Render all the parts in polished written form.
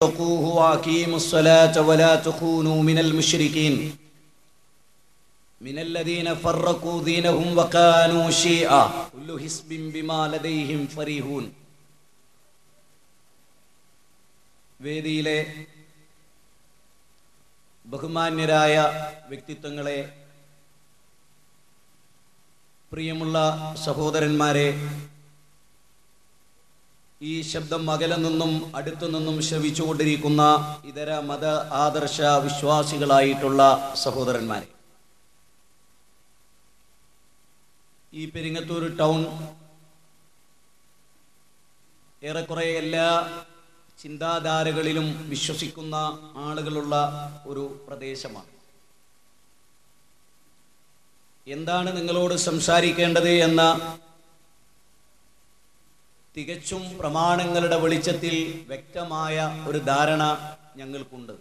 واتقوه وأقيموا الصلاة ولا تكونوا من المشركين من الذين فرقوا دينهم وكانوا شيعا كل حزب بما لديهم فرحون. വേദിയിലെ ബഹുമാന്യരായ വ്യക്തിത്വങ്ങളെ, പ്രിയമുള്ള സഹോദരന്മാരെ, ഈ ശബ്ദം അകലെ നിന്നും അടുത്തു നിന്നും ശ്രവിച്ചുകൊണ്ടിരിക്കുന്ന ഇതര മത ആദർശ വിശ്വാസികളായിട്ടുള്ള സഹോദരന്മാരെ, ഈ പെരിങ്ങത്തൂർ ടൗൺ ഏറെക്കുറെ എല്ലാ ചിന്താധാരകളിലും വിശ്വസിക്കുന്ന ആളുകളുള്ള ഒരു പ്രദേശമാണ്. എന്താണ് നിങ്ങളോട് സംസാരിക്കേണ്ടത് എന്ന തികച്ചും പ്രമാണങ്ങളുടെ വെളിച്ചത്തിൽ വ്യക്തമായ ഒരു ധാരണ ഞങ്ങൾക്കുണ്ട്.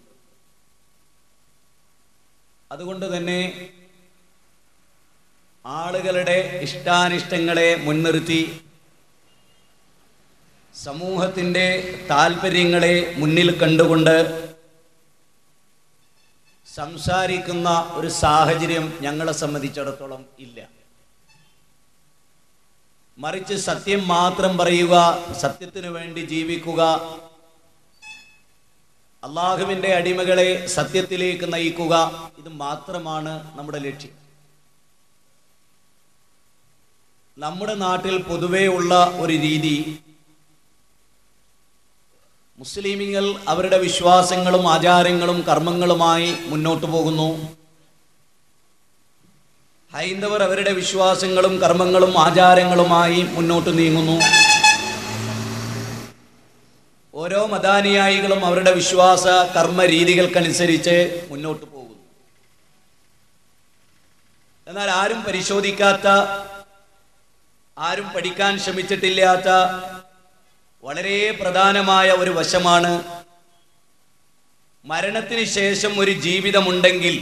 അതുകൊണ്ട് തന്നെ ആളുകളുടെ ഇഷ്ടാനിഷ്ടങ്ങളെ മുൻനിർത്തി സമൂഹത്തിൻ്റെ താല്പര്യങ്ങളെ മുന്നിൽ കണ്ടുകൊണ്ട് സംസാരിക്കുന്ന ഒരു സാഹചര്യം ഞങ്ങളെ സംബന്ധിച്ചിടത്തോളം ഇല്ല. മറിച്ച് സത്യം മാത്രം പറയുക, സത്യത്തിനു വേണ്ടി ജീവിക്കുക, അള്ളാഹുവിൻ്റെ അടിമകളെ സത്യത്തിലേക്ക് നയിക്കുക, ഇത് മാത്രമാണ് നമ്മുടെ ലക്ഷ്യം. നമ്മുടെ നാട്ടിൽ പൊതുവേ ഉള്ള ഒരു രീതി, മുസ്ലിമീങ്ങൾ അവരുടെ വിശ്വാസങ്ങളും ആചാരങ്ങളും കർമ്മങ്ങളുമായി മുന്നോട്ടു പോകുന്നു. ഹൈന്ദവർ അവരുടെ വിശ്വാസങ്ങളും കർമ്മങ്ങളും ആചാരങ്ങളുമായി മുന്നോട്ട് നീങ്ങുന്നു. ഓരോ മതാനുയായികളും അവരുടെ വിശ്വാസ കർമ്മ രീതികൾക്കനുസരിച്ച് മുന്നോട്ട് പോകുന്നു. എന്നാൽ ആരും പരിശോധിക്കാത്ത, ആരും പഠിക്കാൻ ശ്രമിച്ചിട്ടില്ലാത്ത വളരെ പ്രധാനമായ ഒരു വശമാണ്, മരണത്തിന് ശേഷം ഒരു ജീവിതമുണ്ടെങ്കിൽ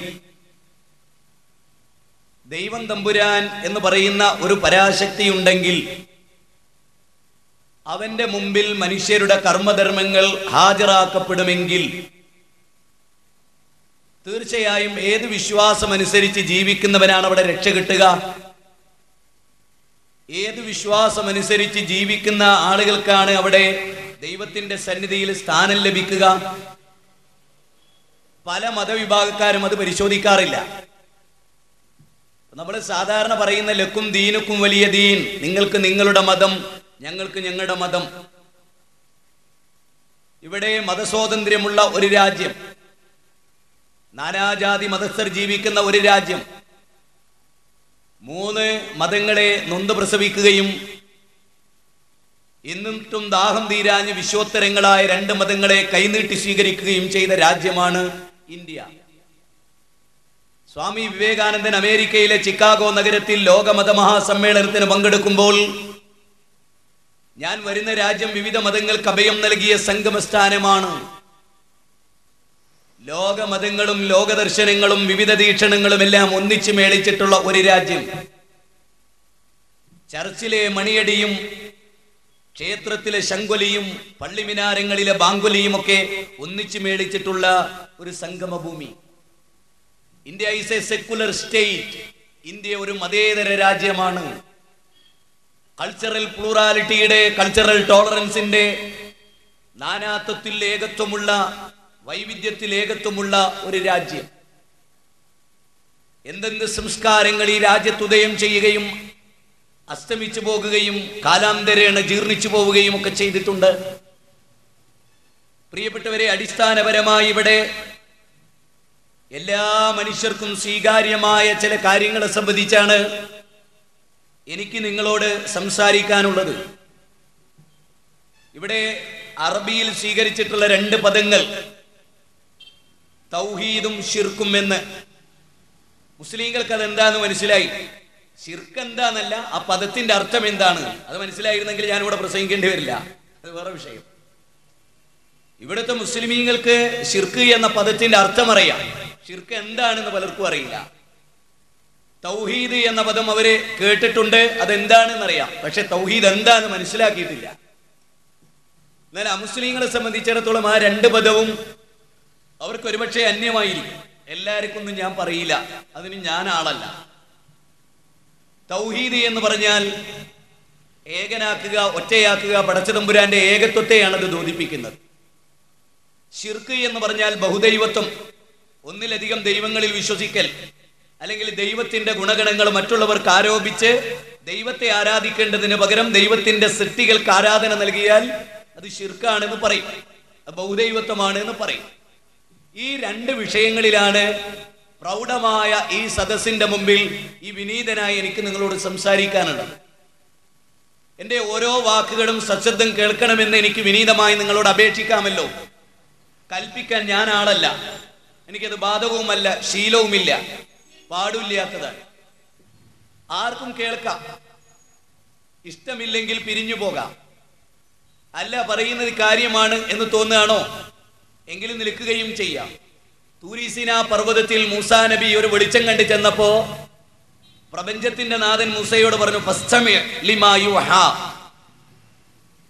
ദൈവം തമ്പുരാൻ എന്ന് പറയുന്ന ഒരു പരാശക്തി ഉണ്ടെങ്കിൽ അവന്റെ മുമ്പിൽ മനുഷ്യരുടെ കർമ്മധർമ്മങ്ങൾ ഹാജരാക്കപ്പെടുമെങ്കിൽ തീർച്ചയായും ഏത് വിശ്വാസമനുസരിച്ച് ജീവിക്കുന്നവനാണ് അവിടെ രക്ഷ കിട്ടുക? ഏത് വിശ്വാസമനുസരിച്ച് ജീവിക്കുന്ന ആളുകൾക്കാണ് അവിടെ ദൈവത്തിന്റെ സന്നിധിയിൽ സ്ഥാനം ലഭിക്കുക? പല മതവിഭാഗക്കാരും അത് പരിശോധിക്കാറില്ല. നമ്മൾ സാധാരണ പറയുന്ന ലക്കും ദീനുക്കും വലിയ ദീൻ, നിങ്ങൾക്ക് നിങ്ങളുടെ മതം, ഞങ്ങൾക്ക് ഞങ്ങളുടെ മതം. ഇവിടെ മതസ്വാതന്ത്ര്യമുള്ള ഒരു രാജ്യം, നാനാജാതി മതസ്ഥർ ജീവിക്കുന്ന ഒരു രാജ്യം, 3 മതങ്ങളെ നൊന്ത് പ്രസവിക്കുകയും എന്നിട്ടും ദാഹം തീരാഞ്ഞ് വിശ്വോത്തരങ്ങളായ 2 മതങ്ങളെ കൈനീട്ടി സ്വീകരിക്കുകയും ചെയ്ത രാജ്യമാണ് ഇന്ത്യ. സ്വാമി വിവേകാനന്ദൻ അമേരിക്കയിലെ ചിക്കാഗോ നഗരത്തിൽ ലോകമത മഹാസമ്മേളനത്തിന് പങ്കെടുക്കുമ്പോൾ ഞാൻ വരുന്ന രാജ്യം വിവിധ മതങ്ങൾക്ക് അഭയം നൽകിയ സംഗമസ്ഥാനമാണ്. ലോകമതങ്ങളും ലോകദർശനങ്ങളും വിവിധ വീക്ഷണങ്ങളും എല്ലാം ഒന്നിച്ചു മേളിച്ചിട്ടുള്ള ഒരു രാജ്യം. ചർച്ചിലെ മണിയടിയും ക്ഷേത്രത്തിലെ ശങ്കൊലിയും പള്ളിമിനാരങ്ങളിലെ ബാങ്കുലിയും ഒക്കെ ഒന്നിച്ചു മേളിച്ചിട്ടുള്ള ഒരു സംഗമഭൂമി. India is a secular state. India ഒരു മതേതര രാജ്യമാണ്. കൾച്ചറൽ പ്ലൂറാലിറ്റിയുടെ, കൾച്ചറൽ ടോളറൻസിന്റെ, നാനാത്വത്തിൽ ഏകത്വമുള്ള, വൈവിധ്യത്തിൽ ഏകത്വമുള്ള ഒരു രാജ്യം. എന്തെന്ത് സംസ്കാരങ്ങൾ ഈ രാജ്യത്തുദയം ചെയ്യുകയും അസ്തമിച്ചു പോകുകയും കാലാന്തരേണ ജീർണിച്ചു പോവുകയും ഒക്കെ ചെയ്തിട്ടുണ്ട്. പ്രിയപ്പെട്ടവരെ, അടിസ്ഥാനപരമായി ഇവിടെ എല്ലാ മനുഷ്യർക്കും സ്വീകാര്യമായ ചില കാര്യങ്ങളെ സംബന്ധിച്ചാണ് എനിക്ക് നിങ്ങളോട് സംസാരിക്കാനുള്ളത്. ഇവിടെ അറബിയിൽ സ്വീകരിച്ചിട്ടുള്ള 2 പദങ്ങൾ, തൗഹീദും ഷിർക്കും എന്ന്. മുസ്ലിങ്ങൾക്ക് അതെന്താന്ന് മനസ്സിലായി. ഷിർക്ക് എന്താന്നല്ല, ആ പദത്തിന്റെ അർത്ഥം എന്താണ് അത് മനസ്സിലായിരുന്നെങ്കിൽ ഞാനിവിടെ പ്രസംഗിക്കേണ്ടി വരില്ല. അത് വേറെ വിഷയം. ഇവിടുത്തെ മുസ്ലിമീങ്ങൾക്ക് ഷിർക്ക് എന്ന പദത്തിന്റെ അർത്ഥം അറിയാം. ഷിർക്ക് എന്താണെന്ന് പലർക്കും അറിയില്ല. തൗഹീദ് എന്ന പദം അവര് കേട്ടിട്ടുണ്ട്, അതെന്താണെന്ന് അറിയാം. പക്ഷെ തൗഹീദ് എന്താന്ന് മനസ്സിലാക്കിയിട്ടില്ല. എന്നാൽ അമുസ്ലിങ്ങളെ സംബന്ധിച്ചിടത്തോളം ആ രണ്ട് പദവും അവർക്ക് ഒരുപക്ഷെ അന്യമായിരിക്കും. എല്ലാവർക്കും ഒന്നും ഞാൻ പറയില്ല, അതിന് ഞാൻ ആളല്ല. തൗഹീദ് എന്ന് പറഞ്ഞാൽ ഏകനാക്കുക, ഒറ്റയാക്കുക, പടച്ചതമ്പുരാന്റെ ഏകത്വത്തെയാണ് അത് ബോധിപ്പിക്കുന്നത്. ശിർക്ക് എന്ന് പറഞ്ഞാൽ ബഹുദൈവത്വം, ഒന്നിലധികം ദൈവങ്ങളിൽ വിശ്വസിക്കൽ, അല്ലെങ്കിൽ ദൈവത്തിന്റെ ഗുണഗണങ്ങൾ മറ്റുള്ളവർക്ക് ആരോപിച്ച് ദൈവത്തെ ആരാധിക്കേണ്ടതിന് പകരം ദൈവത്തിന്റെ സൃഷ്ടികൾക്ക് ആരാധന നൽകിയാൽ അത് ശിർക്കാണെന്ന് പറയും, ബഹുദൈവത്വമാണ് എന്ന് പറയും. ഈ രണ്ട് വിഷയങ്ങളിലാണ് പ്രൗഢമായ ഈ സദസ്സിന്റെ മുമ്പിൽ ഈ വിനീതനായി എനിക്ക് നിങ്ങളോട് സംസാരിക്കാനുള്ളത്. എൻ്റെ ഓരോ വാക്കുകളും സശ്രദ്ധം കേൾക്കണമെന്ന് എനിക്ക് വിനീതമായി നിങ്ങളോട് അപേക്ഷിക്കാമല്ലോ. കൽപ്പിക്കാൻ ഞാൻ ആളല്ല, എനിക്കത് ബാധകവുമല്ല, ശീലവുമില്ല, പാടില്ലാത്തതാണ്. ആർക്കും കേൾക്കാം, ഇഷ്ടമില്ലെങ്കിൽ പിരിഞ്ഞു പോകാം. അല്ല, പറയുന്നത് കാര്യമാണ് എന്ന് തോന്നുകയാണോ എങ്കിലും നിൽക്കുകയും ചെയ്യാം. തൂരീസിന പർവ്വതത്തിൽ മൂസാ നബി ഒരു വെളിച്ചം കണ്ടു ചെന്നപ്പോ പ്രപഞ്ചത്തിന്റെ നാഥൻ മൂസയോട് പറഞ്ഞു, ഫസ്തമി ലിമാ യുഹാ,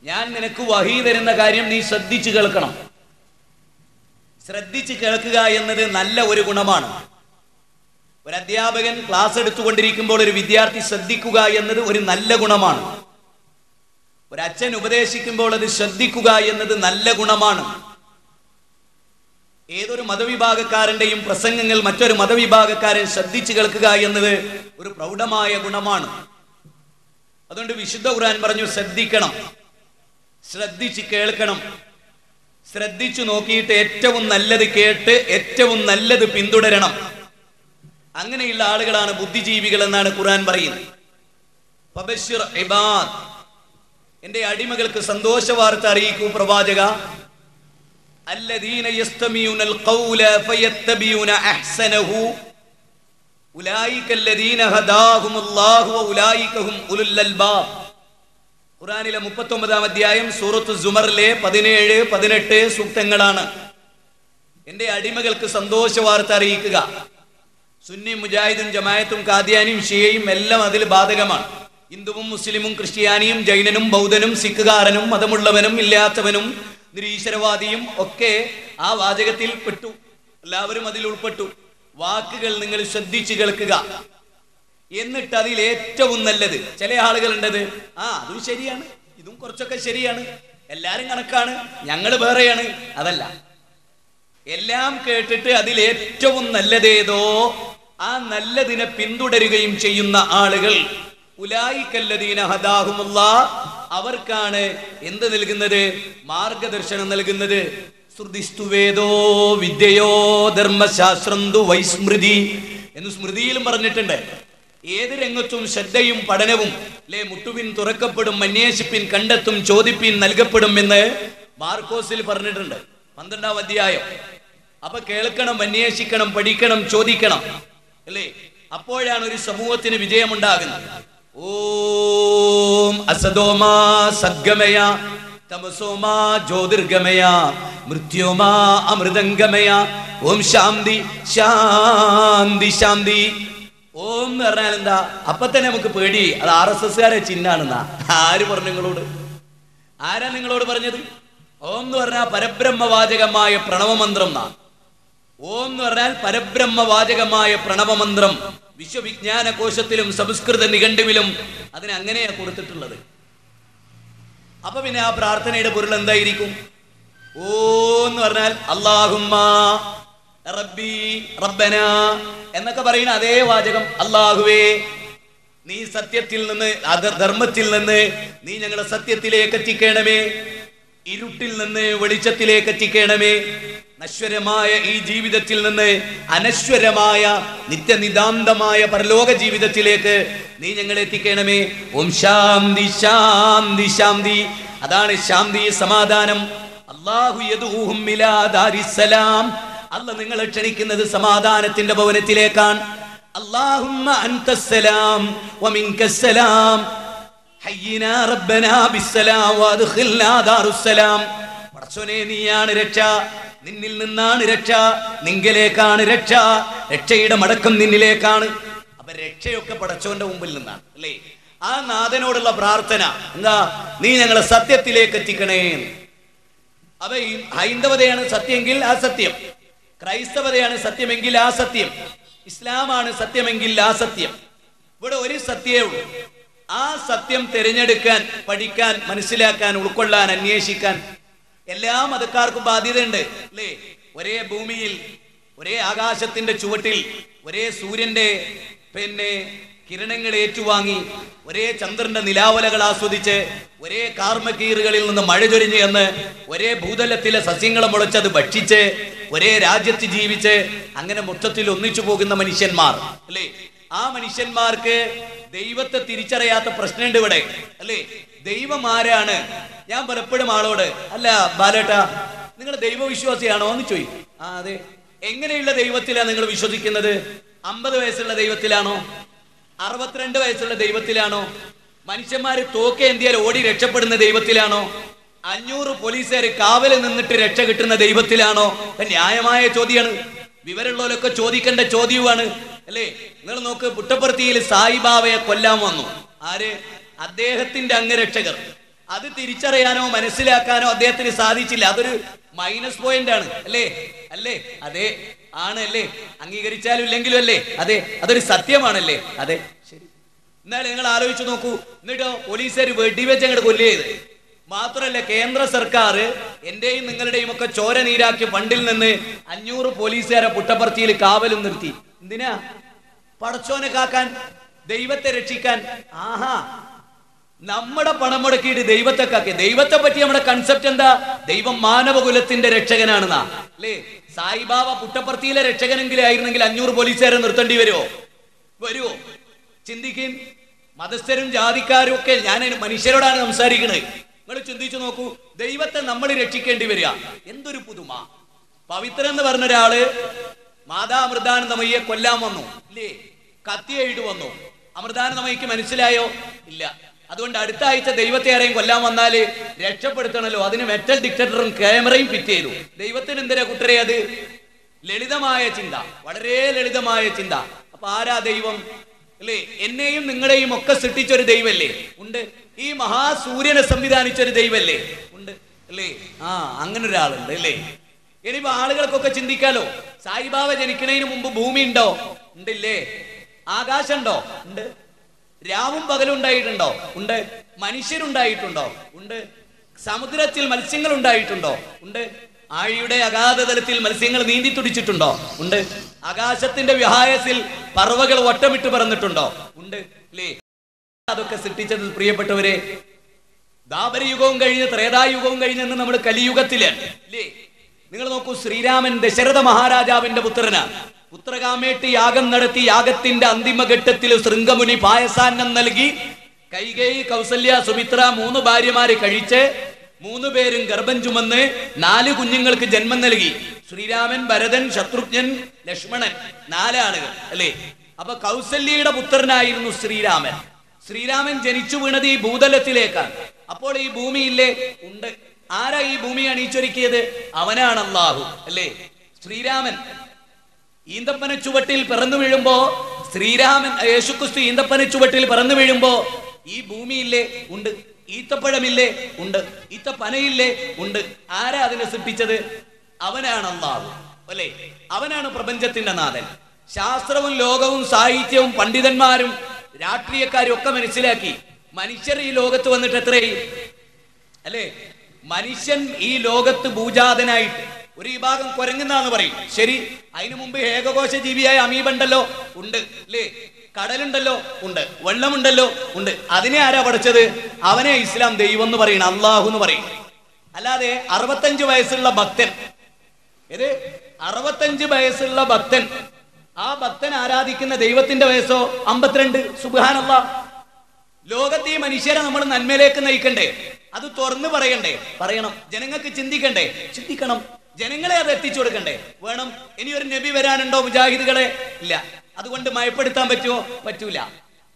ഞാൻ നിനക്ക് വഹീ തരുന്ന കാര്യം നീ ശ്രദ്ധിച്ചു കേൾക്കണം. ശ്രദ്ധിച്ച് കേൾക്കുക എന്നത് നല്ല ഒരു ഗുണമാണ്. ഒരു അധ്യാപകൻ ക്ലാസ് എടുത്തുകൊണ്ടിരിക്കുമ്പോൾ ഒരു വിദ്യാർത്ഥി ശ്രദ്ധിക്കുക എന്നത് ഒരു നല്ല ഗുണമാണ്. ഒരു അച്ഛൻ ഉപദേശിക്കുമ്പോൾ അത് ശ്രദ്ധിക്കുക എന്നത് നല്ല ഗുണമാണ്. ഏതൊരു മതവിഭാഗക്കാരന്റെയും പ്രസംഗങ്ങൾ മറ്റൊരു മതവിഭാഗക്കാരൻ ശ്രദ്ധിച്ചു കേൾക്കുക എന്നത് ഒരു പ്രൗഢമായ ഗുണമാണ്. അതുകൊണ്ട് വിശുദ്ധ ഖുർആൻ പറഞ്ഞു, ശ്രദ്ധിക്കണം, ശ്രദ്ധിച്ച് കേൾക്കണം. ശ്രദ്ധിച്ചു നോക്കിയിട്ട് ഏറ്റവും നല്ലത് കേട്ട് ഏറ്റവും നല്ലത് പിന്തുടരണം. അങ്ങനെയുള്ള ആളുകളാണ് ബുദ്ധിജീവികൾ എന്നാണ് ഖുർആൻ പറയുന്നത്. ഫബശ്ശിർ ഇബാദ്, എൻ്റെ അടിമകൾക്ക് സന്തോഷ വാർത്ത അറിയിക്കൂ പ്രവാചക. അല്ലദീന യസ്തമിഊനൽ ഖൗല ഫയത്തബിഊന അഹ്സനഹു ഉലൈക അല്ലദീന ഹദാഹുമുല്ലാഹു വഉലൈക ഹും ഉലുൽ അൽബാബ്. ഖുർആനിലെ 39-ാം അധ്യായം സൂറത്ത് സുമറിലെ 17-18 സൂക്തങ്ങളാണ്. എൻ്റെ അടിമകൾക്ക് സന്തോഷ വാർത്ത അറിയിക്കുക. സുന്നി മുജാഹിദും ജമായത്തും ഖാദിയാനിയും ഷിയയും എല്ലാം അതിൽ ബാധകമാണ്. ഹിന്ദുവും മുസ്ലിമും ക്രിസ്ത്യാനിയും ജൈനനും ബൗദ്ധനും സിഖുകാരനും മതമുള്ളവനും ഇല്ലാത്തവനും നിരീശ്വരവാദിയും ഒക്കെ ആ വാചകത്തിൽ പെട്ടു. എല്ലാവരും അതിൽ ഉൾപ്പെട്ടു. വാക്കുകൾ നിങ്ങൾ ശ്രദ്ധിച്ചു കേൾക്കുക. എന്നിട്ട് അതിൽ ഏറ്റവും നല്ലത്, ചില ആളുകളുണ്ടത്, അതും ശരിയാണ്, ഇതും കുറച്ചൊക്കെ ശരിയാണ്, എല്ലാരും കണക്കാണ്, ഞങ്ങൾ വേറെയാണ്. അതല്ല, എല്ലാം കേട്ടിട്ട് അതിൽ ഏറ്റവും നല്ലതേതോ ആ നല്ലതിനെ പിന്തുടരുകയും ചെയ്യുന്ന ആളുകൾ ഉലൈകല്ലദീന ഹദാഹുമുല്ലാഹ്, അവർക്കാണ് എന്ത് നൽകുന്നത്? മാർഗദർശനം നൽകുന്നത്. ശ്രുതിസ്തുവേദോ വിദ്യയോ ധർമ്മശാസ്ത്രന്തു വൈസ്മൃതി എന്ന് സ്മൃതിയിലും പറഞ്ഞിട്ടുണ്ട്. ഏത് രംഗത്തും ശ്രദ്ധയും പഠനവും അല്ലെ, മുട്ടുപിൻ തുറക്കപ്പെടും, അന്വേഷിപ്പിൻ കണ്ടെത്തും, ചോദിപ്പിൻ നൽകപ്പെടും എന്ന് മാർക്കോസിൽ പറഞ്ഞിട്ടുണ്ട്, 12-ാം അധ്യായം. അപ്പൊ കേൾക്കണം, അന്വേഷിക്കണം, പഠിക്കണം, ചോദിക്കണം, അല്ലേ? അപ്പോഴാണ് ഒരു സമൂഹത്തിന് വിജയമുണ്ടാകുന്നത്. ഓം അസദോമാ സദ്ഗമയ തമസോമാ ജ്യോതിർഗമയ മൃത്യോമാ അമൃതംഗമയ ഓം ശാന്തി ശാന്തി ശാന്തി. ഓം എന്ന് പറഞ്ഞാൽ എന്താ? അപ്പൊ തന്നെ നമുക്ക് പേടി, അത് RSSകാരെ ചിഹ്നാണെന്നാ. ആര് പറഞ്ഞു നിങ്ങളോട്? ആരാ നിങ്ങളോട് പറഞ്ഞത്? ഓം എന്ന് പറഞ്ഞാൽ പരബ്രഹ്മവാചകമായ പ്രണവമന്ത്രം എന്നാ. ഓം എന്ന് പറഞ്ഞാൽ പരബ്രഹ്മവാചകമായ പ്രണവമന്ത്രം. വിശ്വവിജ്ഞാന കോശത്തിലും സംസ്കൃത നിഘണ്ടുവിലും അതിനെ അങ്ങനെയാ കൊടുത്തിട്ടുള്ളത്. അപ്പൊ പിന്നെ ആ പ്രാർത്ഥനയുടെ പൊരുൾ എന്തായിരിക്കും? ഓ എന്ന് പറഞ്ഞാൽ അല്ലാഹുമ്മ റബ്ബി റബ്ബന എന്നൊക്കെ പറയുന്ന അതേ വാചകം. അല്ലാഹുവേ, നീ സത്യത്തിൽ നിന്ന്, ധർമ്മത്തിൽ നിന്ന് നീ ഞങ്ങളെ സത്യത്തിലേക്ക് എത്തിക്കണമേ, ഇരുട്ടിൽ നിന്ന് വെളിച്ചത്തിലേക്ക് എത്തിക്കണമേ, നശ്വരമായ ഈ ജീവിതത്തിൽ നിന്ന് അനശ്വരമായ നിത്യനിതാന്തമായ പരലോക ജീവിതത്തിലേക്ക് നീ ഞങ്ങളെ എത്തിക്കണമേ. ഓം ശാന്തി ശാന്തി ശാന്തി. അതാണ് ശാന്തി, സമാധാനം. അല്ലാഹു യദൂഹും ഇലാ ദാരിസ്സലാം. അല്ലാഹു നിങ്ങളെ ക്ഷണിക്കുന്നത് സമാധാനത്തിന്റെ ഭവനത്തിലേക്കാണ്. അല്ലാഹുമ്മ അൻതസ്സലാം വമിൻകസ്സലാം ഹയ്യിനാ റബ്ബനാ ബിസ്സലാം വഅദ്ഖിൽനാ ദാറുസ്സലാം. പടച്ചോനെ, നീയാണ് രക്ഷ, നിന്നിൽ നിന്നാണ് രക്ഷ, നിങ്കലേക്കാണ് രക്ഷ, രക്ഷയുടെ മടക്കം നിന്നിലേക്കാണ്. അപ്പൊ രക്ഷയൊക്കെ പടച്ചോന്റെ മുമ്പിൽ നിന്നാണ്, അല്ലേ? ആ നാഥനോടുള്ള പ്രാർത്ഥന എന്താ? നീ ഞങ്ങളെ സത്യത്തിലേക്ക് എത്തിക്കണേ. അപ്പൊ ഈ ഹൈന്ദവതയാണ് സത്യമെങ്കിൽ ആ സത്യം, ക്രൈസ്തവതയാണ് സത്യമെങ്കിൽ ആ സത്യം, ഇസ്ലാമാണ് സത്യമെങ്കിൽ ആ സത്യം. ഇവിടെ ഒരു സത്യമേ ഉള്ളൂ. ആ സത്യം തിരഞ്ഞെടുക്കാൻ, പഠിക്കാൻ, മനസ്സിലാക്കാൻ, ഉൾക്കൊള്ളാൻ, അന്വേഷിക്കാൻ എല്ലാ മതക്കാർക്കും ബാധ്യതയുണ്ട് അല്ലേ? ഒരേ ഭൂമിയിൽ, ഒരേ ആകാശത്തിന്റെ ചുവട്ടിൽ, ഒരേ സൂര്യന്റെ കിരണങ്ങൾ ഏറ്റുവാങ്ങി, ഒരേ ചന്ദ്രന്റെ നിലാവലകൾ ആസ്വദിച്ച്, ഒരേ കാർമകീറുകളിൽ നിന്ന് മഴ ചൊരിഞ്ഞ് എന്ന്, ഒരേ ഭൂതലത്തിലെ സസ്യങ്ങളെ മുളച്ചത് ഭക്ഷിച്ച്, ഒരേ രാജ്യത്ത് ജീവിച്ച്, അങ്ങനെ മൊത്തത്തിൽ ഒന്നിച്ചു പോകുന്ന മനുഷ്യന്മാർ അല്ലേ? ആ മനുഷ്യന്മാർക്ക് ദൈവത്തെ തിരിച്ചറിയാത്ത പ്രശ്നമുണ്ട് ഇവിടെ അല്ലേ? ദൈവം ആരാണ്? ഞാൻ പലപ്പോഴും ആളോട്, അല്ല ബാലേട്ടാ, നിങ്ങൾ ദൈവവിശ്വാസിയാണോ എന്ന് ചോദിക്കും. ആ അതെ. എങ്ങനെയുള്ള ദൈവത്തിലാണ് നിങ്ങൾ വിശ്വസിക്കുന്നത്? 50 വയസ്സുള്ള ദൈവത്തിലാണോ? 62 വയസ്സുള്ള ദൈവത്തിലാണോ? മനുഷ്യന്മാര് തോക്കേന്ത്യയിൽ ഓടി രക്ഷപ്പെടുന്ന ദൈവത്തിലാണോ? 500 പോലീസുകാർ കാവല് നിന്നിട്ട് രക്ഷ കിട്ടുന്ന ദൈവത്തിലാണോ? ന്യായമായ ചോദ്യമാണ്. വിവരമുള്ളവരൊക്കെ ചോദിക്കേണ്ട ചോദ്യവുമാണ് അല്ലേ? നിങ്ങൾ നോക്ക്, പുട്ടപ്പർത്തിയിൽ സായിബാബയെ കൊല്ലാൻ വന്നു. ആര്? അദ്ദേഹത്തിന്റെ അംഗരക്ഷകർ. അത് തിരിച്ചറിയാനോ മനസ്സിലാക്കാനോ അദ്ദേഹത്തിന് സാധിച്ചില്ല. അതൊരു മൈനസ് പോയിന്റ് ആണ് അല്ലേ? അല്ലേ? അതെ, ആണ് അല്ലേ? അംഗീകരിച്ചാലും ഇല്ലെങ്കിലും അല്ലേ? അതെ, അതൊരു സത്യമാണല്ലേ? അതെ, ശരി. എന്നാലും നിങ്ങൾ ആലോചിച്ച് നോക്കൂ. എന്നിട്ടോ പോലീസുകാർ വെടിവെച്ച് അങ്ങോട്ട് കൊല്ലിയത് മാത്രമല്ല, കേന്ദ്ര സർക്കാർ എന്റെയും നിങ്ങളുടെയും ഒക്കെ ചോര നീരാക്കി ഫണ്ടിൽ നിന്ന് 500 പോലീസുകാരെ പുട്ടപ്പർത്തിയിൽ കാവലും നിർത്തി. എന്തിനാ? പടച്ചോനെ കാക്കാൻ, ദൈവത്തെ രക്ഷിക്കാൻ. ആഹാ, നമ്മുടെ പണം മുടക്കിയിട്ട് ദൈവത്തെ കാക്കി. ദൈവത്തെ പറ്റി നമ്മുടെ കൺസെപ്റ്റ് എന്താ? ദൈവം മാനവകുലത്തിന്റെ രക്ഷകനാണെന്നാ അല്ലേ? സായിബാബ പുട്ടപ്പർത്തിയിലെ രക്ഷകനെങ്കിലും ആയിരുന്നെങ്കിൽ 500 പോലീസുകാരെ നിർത്തേണ്ടി വരുമോ? ചിന്തിക്കും. മതസ്ഥരും ജാതിക്കാരും ഒക്കെ, ഞാൻ മനുഷ്യരോടാണ് സംസാരിക്കുന്നത്. നിങ്ങൾ ചിന്തിച്ചു നോക്കൂ, ദൈവത്തെ നമ്മൾ രക്ഷിക്കേണ്ടി വരിക. എന്തൊരു പുതുമ! പവിത്രൻ എന്ന് പറഞ്ഞ ഒരാള് മാതാ അമൃതാനന്ദമയ്യെ കൊല്ലാൻ വന്നു ഇല്ലേ? കത്തിയായിട്ട് വന്നു. അമൃതാനന്ദമയ്ക്ക് മനസ്സിലായോ? ഇല്ല. അതുകൊണ്ട് അടുത്ത ആഴ്ച ദൈവത്തെ ആരെയും കൊല്ലാൻ വന്നാല് രക്ഷപ്പെടുത്തണല്ലോ, അതിന് മെറ്റൽ ഡിറ്റക്ടറും ക്യാമറയും ഫിറ്റ് ചെയ്തു. ദൈവത്തിന് എന്തിനാ കുട്ടരെ? അത് ലളിതമായ ചിന്ത, വളരെ ലളിതമായ ചിന്ത. അപ്പൊ ആരാ ദൈവം അല്ലേ? എന്നെയും നിങ്ങളെയും ഒക്കെ സൃഷ്ടിച്ചൊരു ദൈവല്ലേ? ഉണ്ട്. ഈ മഹാസൂര്യനെ സംവിധാനിച്ചൊരു ദൈവല്ലേ? ഉണ്ട് അല്ലേ? ആ, അങ്ങനെ ഒരാളുണ്ട് അല്ലേ? ഇനിയിപ്പോ ആളുകൾക്കൊക്കെ ചിന്തിക്കാലോ, സായിബാബ ജനിക്കുന്നതിന് മുമ്പ് ഭൂമി ഉണ്ടോ? ഉണ്ടില്ലേ? ആകാശം ഉണ്ടോ? ഉണ്ട്. രാവും പകലും ഉണ്ടായിട്ടുണ്ടോ? ഉണ്ട്. മനുഷ്യരുണ്ടായിട്ടുണ്ടോ? ഉണ്ട്. സമുദ്രത്തിൽ മത്സ്യങ്ങൾ ഉണ്ടായിട്ടുണ്ടോ? ഉണ്ട്. ആഴിയുടെ അഗാധതലത്തിൽ മത്സ്യങ്ങൾ നീന്തി തുടിച്ചിട്ടുണ്ടോ? ഉണ്ട്. ആകാശത്തിന്റെ വിഹായസിൽ പറവകൾ വട്ടമിട്ട് പറന്നിട്ടുണ്ടോ? ഉണ്ട് അല്ലേ? അതൊക്കെ സൃഷ്ടിച്ചത് പ്രിയപ്പെട്ടവരെ, ദ്വാപരയുഗവും കഴിഞ്ഞ് ത്രേതായുഗവും കഴിഞ്ഞെന്ന് നമ്മൾ കലിയുഗത്തിലാണ് അല്ലേ? നിങ്ങൾ നോക്കൂ, ശ്രീരാമൻ ദശരഥ മഹാരാജാവിന്റെ പുത്രനാണ്. പുത്രകാമേട്ടി യാഗം നടത്തി യാഗത്തിന്റെ അന്തിമഘട്ടത്തിൽ ശൃംഗമുനി പായസാന്നം നൽകി കൈകേയി, കൗസല്യ, സുമിത്ര 3 ഭാര്യമാര് കഴിച്ച് 3 പേരും ഗർഭം ചുമന്ന് 4 കുഞ്ഞുങ്ങൾക്ക് ജന്മം നൽകി. ശ്രീരാമൻ, ഭരതൻ, ശത്രുഘ്നൻ, ലക്ഷ്മണൻ, 4 ആളുകൾ അല്ലേ? അപ്പൊ കൗസല്യയുടെ പുത്രനായിരുന്നു ശ്രീരാമൻ. ശ്രീരാമൻ ജനിച്ചു വീണത് ഈ ഭൂതലത്തിലേക്കാണ്. അപ്പോൾ ഈ ഭൂമിയില്ലേ? ഉണ്ട്. ആരാ ഈ ഭൂമി അണിയിച്ചൊരുക്കിയത്? അവനാണ് അല്ലാഹു അല്ലേ? ശ്രീരാമൻ ഈന്തപ്പന ചുവട്ടിൽ പിറന്നു വീഴുമ്പോ, ശ്രീരാമൻ യേശുക്രിസ്തു ഈന്തപ്പന ചുവട്ടിൽ പിറന്നു വീഴുമ്പോ ഈ ഭൂമിയില്ലേ? ഉണ്ട്. ഈത്തപ്പഴമില്ലേ? ഉണ്ട്. ഈത്തപ്പനയില്ലേ? ഉണ്ട്. ആരാ അതിനെ സൃഷ്ടിച്ചത്? അവനാണ് അല്ലാഹു അല്ലേ? അവനാണ് പ്രപഞ്ചത്തിന്റെ നാഥൻ. ശാസ്ത്രവും ലോകവും സാഹിത്യവും പണ്ഡിതന്മാരും രാഷ്ട്രീയക്കാരും ഒക്കെ മനസ്സിലാക്കി. മനുഷ്യർ ഈ ലോകത്ത് വന്നിട്ട് എത്രയായി അല്ലേ? മനുഷ്യൻ ഈ ലോകത്ത് ഭൂജാതനായിട്ട്, ഒരു വിഭാഗം കുരങ്ങുന്നാന്ന് പറയും, ശരി. അതിനു മുമ്പ് ഏകകോശ ജീവിയായ അമീബുണ്ടല്ലോ? ഉണ്ട് അല്ലേ? കടലുണ്ടല്ലോ? ഉണ്ട്. വെള്ളമുണ്ടല്ലോ? ഉണ്ട്. അതിനെ ആരാ പഠിച്ചത്? അവനെ ഇസ്ലാം ദൈവം എന്ന് പറയണം, അള്ളാഹു എന്ന് പറയും. അല്ലാതെ 65 വയസ്സുള്ള ഭക്തൻ, ഇത് 65 വയസ്സുള്ള ഭക്തൻ, ആ ഭക്തൻ ആരാധിക്കുന്ന ദൈവത്തിന്റെ വയസ്സോ 52. സുബ്ഹാനല്ലാഹ്. ലോകത്തെ ഈ മനുഷ്യരെ നമ്മൾ നന്മയിലേക്ക് നയിക്കണ്ടേ? അത് തുറന്നു പറയണ്ടേ? പറയണം. ജനങ്ങൾക്ക് ചിന്തിക്കണ്ടേ? ചിന്തിക്കണം. ജനങ്ങളെ അത് എത്തിച്ചു കൊടുക്കണ്ടേ? വേണം. ഇനി ഒരു നബി വരാനുണ്ടോ മുജാഹിദുകളെ? ഇല്ല. അതുകൊണ്ട് മയപ്പെടുത്താൻ പറ്റുമോ? പറ്റൂല.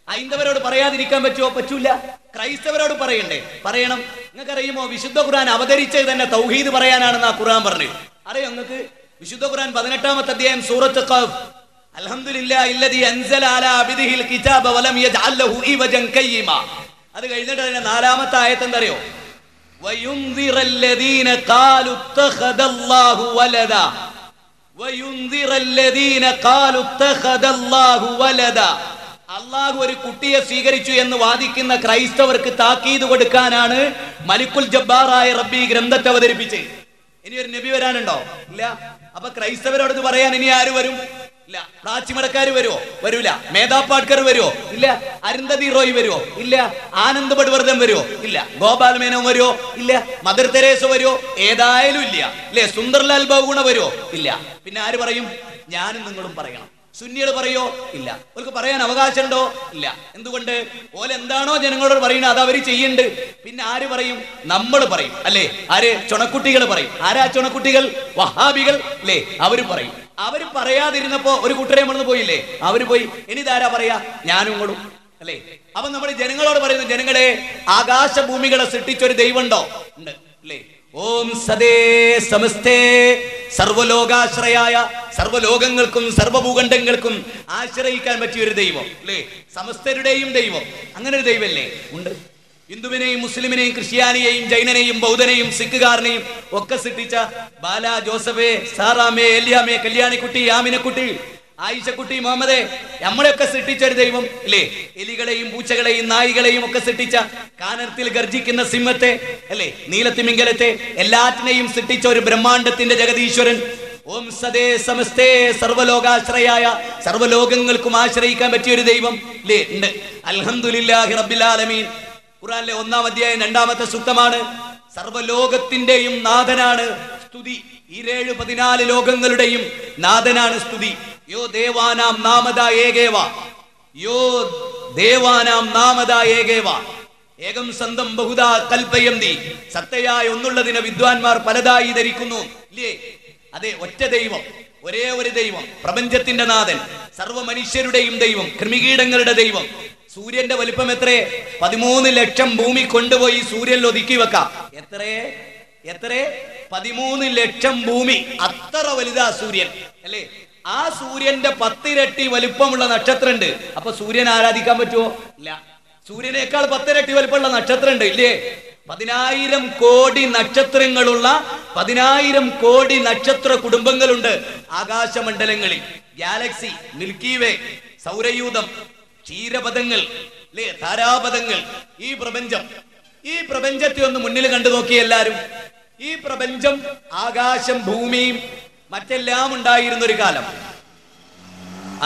ഹൈന്ദവരോട് പറയാതിരിക്കാൻ പറ്റുമോ? പറ്റൂല. ക്രൈസ്തവരോട് പറയണ്ടേ? പറയണം. നിങ്ങൾക്ക് അറിയുമോ, വിശുദ്ധ ഖുർആൻ അവതരിച്ചത് തന്നെ തൗഹീദ് പറയാനാണെന്ന് ആ ഖുർആൻ പറഞ്ഞു. അറിയോ നിങ്ങൾക്ക്? വിശുദ്ധ ഖുർആൻ 18-ാമത്തെ അധ്യായം സൂറത്ത് ഖഫ്, അൽഹംദുലില്ലാഹി അല്ലദീ അൻസല അലാ അബ്ദിഹിൽ കിതാബ വലം യജ്അൽ ലഹു ഇവജൻ ഖയ്യിമ. അത് കഴിഞ്ഞിട്ട് അതിന്റെ 4-ാമത്തെ ആയത്ത് എന്തറിയോ? വയുൻദിറല്ലദീന ഖാലു ഇത്തഖദല്ലാഹു വലദ വയുൻദിറല്ലദീന ഖാലു ഇത്തഖദല്ലാഹു വലദ. അള്ളാഹു ഒരു കുട്ടിയെ സ്വീകരിച്ചു എന്ന് വാദിക്കുന്ന ക്രൈസ്തവർക്ക് താക്കീത് കൊടുക്കാനാണ് മലിക്കുൽ ജബ്ബാറായ റബ്ബി ഗ്രന്ഥത്തെ അവതരിപ്പിച്ചത്. ഇനി ഒരു നബി വരാനുണ്ടോ? ഇല്ല. അപ്പൊ ക്രൈസ്തവരോട് പറയാൻ ഇനി ആര് വരും? ഇല്ല. പ്രാച്ചിമടക്കാര് വരുവോ? വരൂല. മേധാപ്പാട്കർ വരുവോ? ഇല്ല. അരുന്ധതി റോയ് വരുവോ? ഇല്ല. ആനന്ദ് പട്വർദ്ധൻ വരുവോ? ഇല്ല. ഗോപാൽ മേനോൻ വരുവോ? ഇല്ല. മദർ തെരേസ വരുവോ? ഏതായാലും ഇല്ല. അല്ലെ? സുന്ദർലാൽ ബഹുഗുണ വരുവോ? ഇല്ല. പിന്നെ ആര് പറയും? ഞാനും നിങ്ങളും പറയണം. സുന്നികൾ പറയോ? ഇല്ല. അവർക്ക് പറയാൻ അവകാശമുണ്ടോ? ഇല്ല. എന്തുകൊണ്ട്? ഓലെന്താണോ ജനങ്ങളോട് പറയുന്നത് അത് അവര് ചെയ്യുന്നുണ്ട്. പിന്നെ ആര് പറയും? നമ്മൾ പറയും. അല്ലേ? ആര്? ചുണക്കുട്ടികൾ പറയും. ആരാ ചുണക്കുട്ടികൾ? വഹാബികൾ. അല്ലേ? അവര് പറയും. അവര് പറയാതിരുന്നപ്പോ ഒരു കൂട്ടരെ നമ്മളൊന്ന് പോയില്ലേ? അവര് പോയി. ഇനി ഇതാരാ പറയാ? ഞാനും ഇങ്ങളും. അല്ലേ? അപ്പൊ നമ്മൾ ജനങ്ങളോട് പറയുന്നു, ജനങ്ങളെ, ആകാശഭൂമികളെ സൃഷ്ടിച്ചൊരു ദൈവമുണ്ടോ? ഉണ്ട്. അല്ലേ? ഓം സദേ സമസ്തേ, സർവലോകാശ്രയായ, സർവലോകങ്ങൾക്കും സർവഭൂഖണ്ഡങ്ങൾക്കും ആശ്രയിക്കാൻ പറ്റിയ ഒരു ദൈവം. അല്ലേ? സമസ്തരുടെയും ദൈവം. അങ്ങനെ ഒരു ദൈവല്ലേ? ഉണ്ട്. ഹിന്ദുവിനെയും മുസ്ലിമിനെയും ക്രിസ്ത്യാനിയെയും ജൈനനെയും ബൗദ്ധനെയും സിഖുകാരനെയും ഒക്കെ സൃഷ്ടിച്ച ബാല, ജോസഫേ, സാറാമേ, എല്യാമേ, കല്യാണിക്കുട്ടി, ആമിനക്കുട്ടി, ആയിഷക്കുട്ടി, മുഹമ്മദേ, നമ്മളെയൊക്കെ സൃഷ്ടിച്ച ഒരു ദൈവം. ഇല്ലേ? എലികളെയും പൂച്ചകളെയും നായികളെയും ഒക്കെ സൃഷ്ടിച്ച, കാനനത്തിൽ ഗർജിക്കുന്ന സിംഹത്തെ, അല്ലേ, നീലത്തിമിംഗലത്തെ, എല്ലാറ്റിനെയും സൃഷ്ടിച്ച ഒരു ബ്രഹ്മാണ്ഡത്തിന്റെ ജഗതീശ്വരൻ. ഓം സദേ സമസ്തേ, സർവലോകാശ്രയായ, സർവലോകങ്ങൾക്കും ആശ്രയിക്കാൻ പറ്റിയ ഒരു ദൈവം. ഇല്ലേ? ഉണ്ട്. അൽഹംദുലില്ലാഹി റബ്ബിൽ ആലമീൻ. ഖുർആനിലെ 1-ാം അധ്യായം 2-ാമത്തെ സൂക്തമാണ്. സർവലോകത്തിന്റെയും നാഥനാണ് സ്തുതി. 14 ലോകങ്ങളുടെയും നാഥനാണ് സ്തുതി. യോ ദേവാനാം നാമദാ ഏകേവ, യോ ദേവാനാം നാമദാ ഏകേവ, ഏകം സന്തം ബഹുദാ കൽപ്പയന്തി. സത്തയായ ഒന്നുള്ളതിനെ വിദ്വാൻമാർ പലതായി ധരിക്കുന്നു. ഇല്ലേ? അതെ, ഒറ്റ ദൈവം, ഒരേ ഒരു ദൈവം, പ്രപഞ്ചത്തിന്റെ നാഥൻ, സർവ്വ മനുഷ്യരുടെയും ദൈവം, കൃമികീടങ്ങളുടെ ദൈവം. സൂര്യന്റെ വലിപ്പം എത്രേ? 13 ലക്ഷം ഭൂമി കൊണ്ടുപോയി സൂര്യനിൽ ഒതുക്കി വെക്കാം. എത്രേ? 13 ലക്ഷം ഭൂമി. അത്ര വലുതാ സൂര്യൻ. അല്ലേ? ആ സൂര്യന്റെ 10 ഇരട്ടി വലിപ്പമുള്ള നക്ഷത്രം ഉണ്ട്. അപ്പൊ സൂര്യൻ ആരാധിക്കാൻ പറ്റുമോ? ഇല്ല. സൂര്യനേക്കാൾ 10 ഇരട്ടി വലിപ്പമുള്ള നക്ഷത്രം ഉണ്ട്. ഇല്ലേ? 10,000 കോടി നക്ഷത്രങ്ങളുള്ള 10,000 കോടി നക്ഷത്ര കുടുംബങ്ങളുണ്ട് ആകാശമണ്ഡലങ്ങളിൽ. ഗാലക്സി, മിൽക്കി വേ, സൗരയൂഥം, ക്ഷീരപഥങ്ങൾ, അല്ലേ, താരാപഥങ്ങൾ. ഈ പ്രപഞ്ചത്തെ ഒന്ന് മുന്നിൽ കണ്ടു നോക്കി എല്ലാരും. ഈ പ്രപഞ്ചം, ആകാശം, ഭൂമിയും മറ്റെല്ലാം ഉണ്ടായിരുന്ന ഒരു കാലം.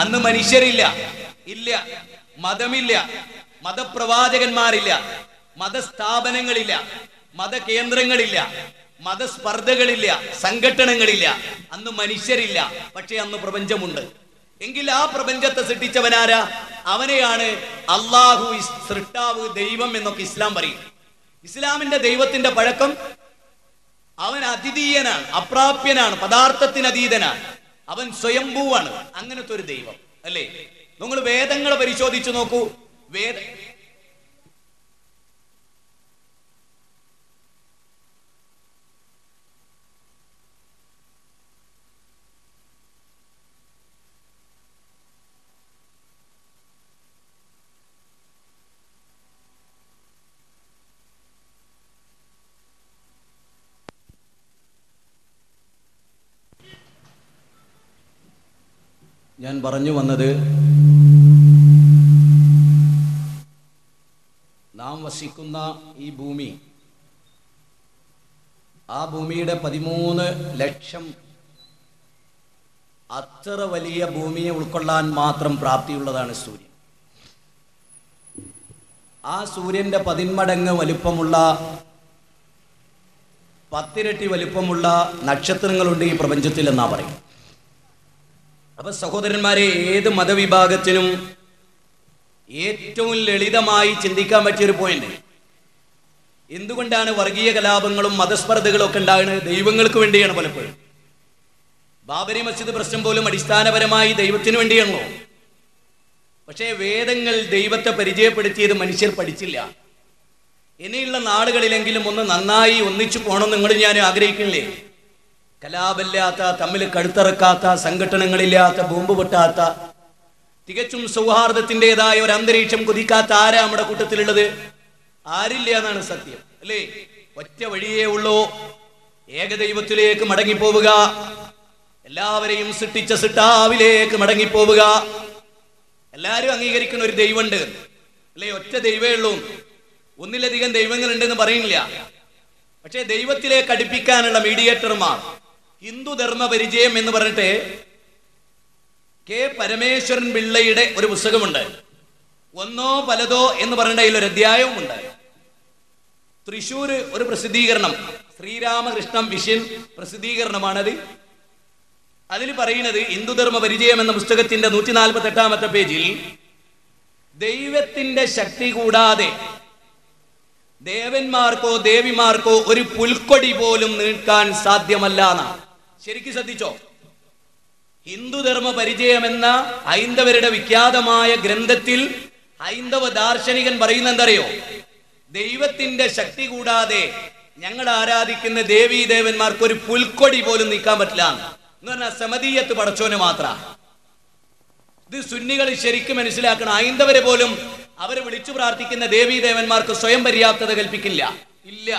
അന്ന് മനുഷ്യരില്ല, ഇല്ല, മതമില്ല, മതപ്രവാചകന്മാരില്ല, മതസ്ഥാപനങ്ങളില്ല, മതകേന്ദ്രങ്ങളില്ല, മതസ്പർദ്ധകളില്ല, സംഘടനകളില്ല. അന്ന് മനുഷ്യരില്ല. പക്ഷെ അന്ന് പ്രപഞ്ചമുണ്ട്. എങ്കിൽ ആ പ്രപഞ്ചത്തെ സൃഷ്ടിച്ചവനാരാ? അവനെയാണ് അള്ളാഹു, സൃഷ്ടാവ്, ദൈവം എന്നൊക്കെ ഇസ്ലാം പറയും. ഇസ്ലാമിന്റെ ദൈവത്തിന്റെ പഴക്കം, അവൻ അദ്വിതീയനാണ്, അപ്രാപ്യനാണ്, പദാർത്ഥത്തിന് അതീതനാണ്, അവൻ സ്വയംഭൂവാണ്. അങ്ങനത്തെ ഒരു ദൈവം. അല്ലേ? നിങ്ങൾ വേദങ്ങളെ പരിശോധിച്ചു നോക്കൂ. ഞാൻ പറഞ്ഞു വന്നത്, നാം വസിക്കുന്ന ഈ ഭൂമി, ആ ഭൂമിയുടെ 13 ലക്ഷം, അത്ര വലിയ ഭൂമിയെ ഉൾക്കൊള്ളാൻ മാത്രം പ്രാപ്തിയുള്ളതാണ് സൂര്യൻ. ആ സൂര്യന്റെ 10 മടങ്ങ് വലുപ്പമുള്ള, 10 ഇരട്ടി വലുപ്പമുള്ള നക്ഷത്രങ്ങളുണ്ട് ഈ പ്രപഞ്ചത്തിൽ എന്നാ പറയും. അപ്പൊ സഹോദരന്മാരെ, ഏത് മതവിഭാഗത്തിനും ഏറ്റവും ലളിതമായി ചിന്തിക്കാൻ പറ്റിയൊരു പോയിന്റ്. എന്തുകൊണ്ടാണ് വർഗീയ കലാപങ്ങളും മതസ്പർദ്ധകളും ഒക്കെ ഉണ്ടാകുന്നത്? ദൈവങ്ങൾക്ക് വേണ്ടിയാണ് പലപ്പോഴും. ബാബരി മസ്ജിദ് പ്രശ്നം പോലും അടിസ്ഥാനപരമായി ദൈവത്തിന് വേണ്ടിയാണല്ലോ. പക്ഷേ വേദങ്ങൾ ദൈവത്തെ പരിചയപ്പെടുത്തിയത് മനുഷ്യർ പഠിച്ചില്ല. ഇനിയുള്ള നാളുകളിലെങ്കിലും ഒന്ന് നന്നായി ഒന്നിച്ചു പോകണം നിങ്ങൾ ഞാൻ ആഗ്രഹിക്കില്ലേ? കലാപമില്ലാത്ത, തമ്മിൽ കഴുത്തറക്കാത്ത, സംഘടനകളില്ലാത്ത, ബോംബ് പൊട്ടാത്ത, തികച്ചും സൗഹാർദ്ദത്തിൻ്റെതായ ഒരു അന്തരീക്ഷം കുതിക്കാത്ത ആരാ നമ്മുടെ കൂട്ടത്തിലുള്ളത്? ആരില്ല എന്നാണ് സത്യം. അല്ലേ? ഒറ്റ വഴിയേ ഉള്ളൂ, ഏകദൈവത്തിലേക്ക് മടങ്ങിപ്പോവുക, എല്ലാവരെയും സൃഷ്ടിച്ച സിട്ടാവിലേക്ക് മടങ്ങിപ്പോവുക. എല്ലാവരും അംഗീകരിക്കുന്ന ഒരു ദൈവമുണ്ട് അല്ലെ, ഒറ്റ ദൈവമേ ഉള്ളൂ, ഒന്നിലധികം ദൈവങ്ങളുണ്ടെന്ന് പറയുന്നില്ല. പക്ഷേ ദൈവത്തിലേക്ക് അടുപ്പിക്കാനുള്ള മീഡിയേറ്റർമാർ ഹിന്ദു ധർമ്മ പരിചയം എന്ന് പറഞ്ഞിട്ട് കെ പരമേശ്വരൻ പിള്ളയുടെ ഒരു പുസ്തകമുണ്ട്. ഒന്നോ പലതോ എന്ന് പറഞ്ഞിട്ട് അതിലൊരു അധ്യായവുമുണ്ട്. തൃശ്ശൂര് ഒരു പ്രസിദ്ധീകരണം, ശ്രീരാമകൃഷ്ണ മിഷൻ പ്രസിദ്ധീകരണമാണത്. അതിൽ പറയുന്നത് ഹിന്ദുധർമ്മ പരിചയം എന്ന പുസ്തകത്തിന്റെ 148-ാമത്തെ പേജിൽ ദൈവത്തിന്റെ ശക്തി കൂടാതെ ദേവന്മാർക്കോ ദേവിമാർക്കോ ഒരു പുൽക്കൊടി പോലും നീക്കാൻ സാധ്യമല്ല എന്നാണ്. ശരിക്കും ശ്രദ്ധിച്ചോ? ഹിന്ദുധർമ്മ പരിചയം എന്ന ഹൈന്ദവരുടെ വിഖ്യാതമായ ഗ്രന്ഥത്തിൽ ഹൈന്ദവ ദാർശനികൻ പറയുന്ന എന്തറിയോ? ദൈവത്തിന്റെ ശക്തി കൂടാതെ ഞങ്ങൾ ആരാധിക്കുന്ന ദേവീ ദേവന്മാർക്ക് ഒരു പുൽക്കൊടി പോലും നീക്കാൻ പറ്റില്ല എന്ന് പറഞ്ഞാൽ സമതീയത്ത് പടച്ചോന് മാത്ര. ഇത് സുന്നികൾ ശരിക്കും മനസ്സിലാക്കണം. ഹൈന്ദവരെ പോലും അവരെ വിളിച്ചു പ്രാർത്ഥിക്കുന്ന ദേവീ ദേവന്മാർക്ക് സ്വയം പര്യാപ്തത കൽപ്പിക്കില്ല. ഇല്ല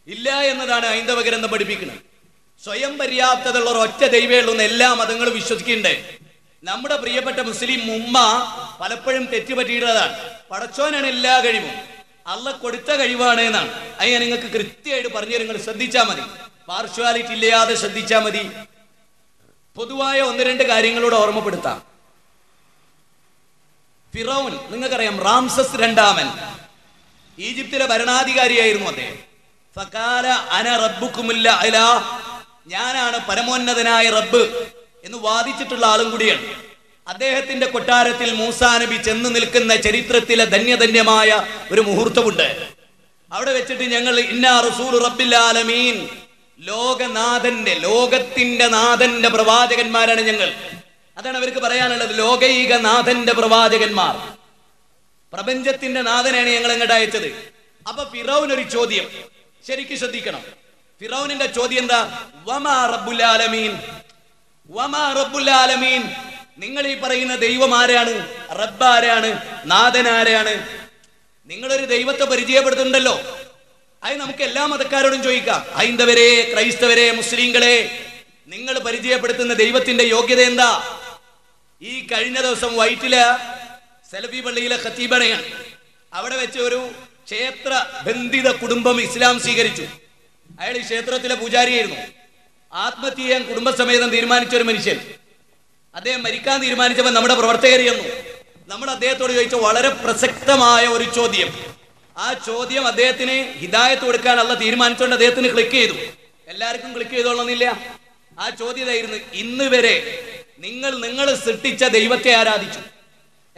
ഇല്ല എന്നതാണ് ഹൈന്ദവ ഗ്രന്ഥം പഠിപ്പിക്കുന്നത്. സ്വയം പര്യാപ്തത ഉള്ള ഒറ്റ ദൈവമേ ഉള്ളൂ എന്ന് എല്ലാ മതങ്ങളും വിശ്വസിക്കുന്നുണ്ട്. നമ്മുടെ പ്രിയപ്പെട്ട മുസ്ലിം ഉമ്മ പലപ്പോഴും തെറ്റുപറ്റിയിട്ടുള്ളതാണ്. പടച്ചോനാണ് എല്ലാ കഴിവും, അള്ള കൊടുത്ത കഴിവാണ് എന്നാണ്. അത് ഞാൻ നിങ്ങൾക്ക് കൃത്യമായിട്ട് പറഞ്ഞു, നിങ്ങൾ ശ്രദ്ധിച്ചാൽ മതി, പാർഷ്വാലിറ്റി ഇല്ലാതെ ശ്രദ്ധിച്ചാൽ മതി. പൊതുവായ 1-2 കാര്യങ്ങളോട് ഓർമ്മപ്പെടുത്താം. ഫിറൗൻ, നിങ്ങൾക്കറിയാം, റാംസസ് 2 ഈജിപ്തിലെ ഭരണാധികാരിയായിരുന്നു അദ്ദേഹം. ഫഖാല അന റബ്ബുക്കുമുൽ അഅ്ലാ, ഞാനാണ് പരമോന്നതനായ റബ്ബ് എന്ന് വാദിച്ചിട്ടുള്ള ആളും കൂടിയാണ്. അദ്ദേഹത്തിന്റെ കൊട്ടാരത്തിൽ മൂസാ നബി ചെന്ന് നിൽക്കുന്ന ചരിത്രത്തിലെ ധന്യധന്യമായ ഒരു മുഹൂർത്തമുണ്ട്. അവിടെ വെച്ചിട്ട് ഞങ്ങൾ ഇന്നാ റസൂൽ റബ്ബിൽ ആലമീൻ, ലോകനാഥന്റെ, ലോകത്തിന്റെ നാഥന്റെ പ്രവാചകന്മാരാണ് ഞങ്ങൾ. അതാണ് അവർക്ക് പറയാനുള്ളത്, ലോകൈക നാഥന്റെ പ്രവാചകന്മാർ, പ്രപഞ്ചത്തിന്റെ നാഥനാണ് ഞങ്ങൾ അങ്ങോട്ട് അയച്ചത്. അപ്പൊ ഫിറൗൻ ഒരു ചോദ്യം ശരിക്കും ശ്രദ്ധിക്കണം. ഫിറൗനിന്റെ ചോദ്യം എന്താ? വമാ റബ്ബുൽ ആലമീൻ, വമാ റബ്ബുൽ ആലമീൻ, നിങ്ങൾ ഈ പറയുന്ന ദൈവം ആരാണ്? റബ്ബ് ആരാണ്? നാഥൻ ആരാണ്? നിങ്ങളൊരു ദൈവത്തെ പരിചയപ്പെടുത്തുന്നുണ്ടല്ലോ, അത് നമുക്ക് എല്ലാ മതക്കാരോടും ചോദിക്കാം. ഹൈന്ദവരെ, ക്രൈസ്തവരെ, മുസ്ലിങ്ങളെ, നിങ്ങൾ പരിചയപ്പെടുത്തുന്ന ദൈവത്തിന്റെ യോഗ്യത എന്താ? ഈ കഴിഞ്ഞ ദിവസം വൈറ്റിലെ സലഫി പള്ളിയിലെ ഖത്തീബാണ്. അവിടെ വെച്ച് ഒരു ക്ഷേത്ര ബന്ധിത കുടുംബം ഇസ്ലാം സ്വീകരിച്ചു. അയാൾ ഈ ക്ഷേത്രത്തിലെ പൂജാരിയായിരുന്നു. ആത്മഹത്യ ചെയ്യാൻ കുടുംബസമേതം തീരുമാനിച്ച ഒരു മനുഷ്യൻ. അദ്ദേഹം മരിക്കാൻ തീരുമാനിച്ചപ്പോൾ നമ്മുടെ പ്രവർത്തകർ ചെന്നു. നമ്മൾ അദ്ദേഹത്തോട് ചോദിച്ച വളരെ പ്രസക്തമായ ഒരു ചോദ്യം. ആ ചോദ്യം അദ്ദേഹത്തിന് ഹിദായത്ത് കൊടുക്കാൻ അള്ള തീരുമാനിച്ചുകൊണ്ട് അദ്ദേഹത്തിന് ക്ലിക്ക് ചെയ്തു. എല്ലാവർക്കും ക്ലിക്ക് ചെയ്തോളന്നില്ല. ആ ചോദ്യം ഇതായിരുന്നു: ഇന്ന് വരെ നിങ്ങൾ സൃഷ്ടിച്ച ദൈവത്തെ ആരാധിച്ചു,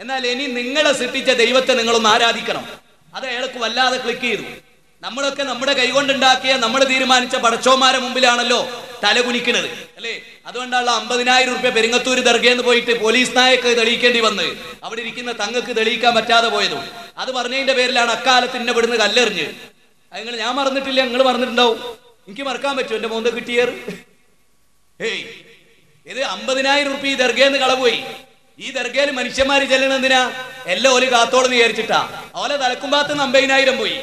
എന്നാൽ ഇനി നിങ്ങളെ സൃഷ്ടിച്ച ദൈവത്തെ നിങ്ങളൊന്ന് ആരാധിക്കണം. അത് അയാൾക്ക് വല്ലാതെ ക്ലിക്ക് ചെയ്തു. നമ്മളൊക്കെ നമ്മുടെ കൈകൊണ്ടുണ്ടാക്കിയ, നമ്മൾ തീരുമാനിച്ച പടച്ചോന്മാരെ മുമ്പിലാണല്ലോ തലകുനിക്കുന്നത് അല്ലേ? അതുകൊണ്ടാണല്ലോ 50,000 രൂപ പെരിങ്ങത്തൂര് ദർഗയെന്ന് പോയിട്ട് പോലീസ് നായക്ക് തെളിയിക്കേണ്ടി വന്ന് അവിടെ ഇരിക്കുന്ന തങ്ങൾക്ക് തെളിയിക്കാൻ പറ്റാതെ പോയതും. അത് പറഞ്ഞതിന്റെ പേരിലാണ് അക്കാലത്ത് എന്നെ ഇവിടുന്ന് കല്ലെറിഞ്ഞ്. അത് ഞാൻ മറന്നിട്ടില്ല, നിങ്ങൾ മറന്നിട്ടുണ്ടാവും. എനിക്ക് മറക്കാൻ പറ്റുമോ എന്റെ മോന്ത കിട്ടിയേർ? ഹേയ്, ഇത് 50,000 രൂപ ഈ ദർഗയെന്ന് കളപോയി. ഈ ദർഗയിൽ മനുഷ്യന്മാര് ചെല്ലണെന്തിനാ? എല്ലാം ഓല് കാത്തോളെന്ന് വിചാരിച്ചിട്ടാ. ഓലെ തലക്കുമ്പാത്തുനിന്ന് 50,000 പോയി.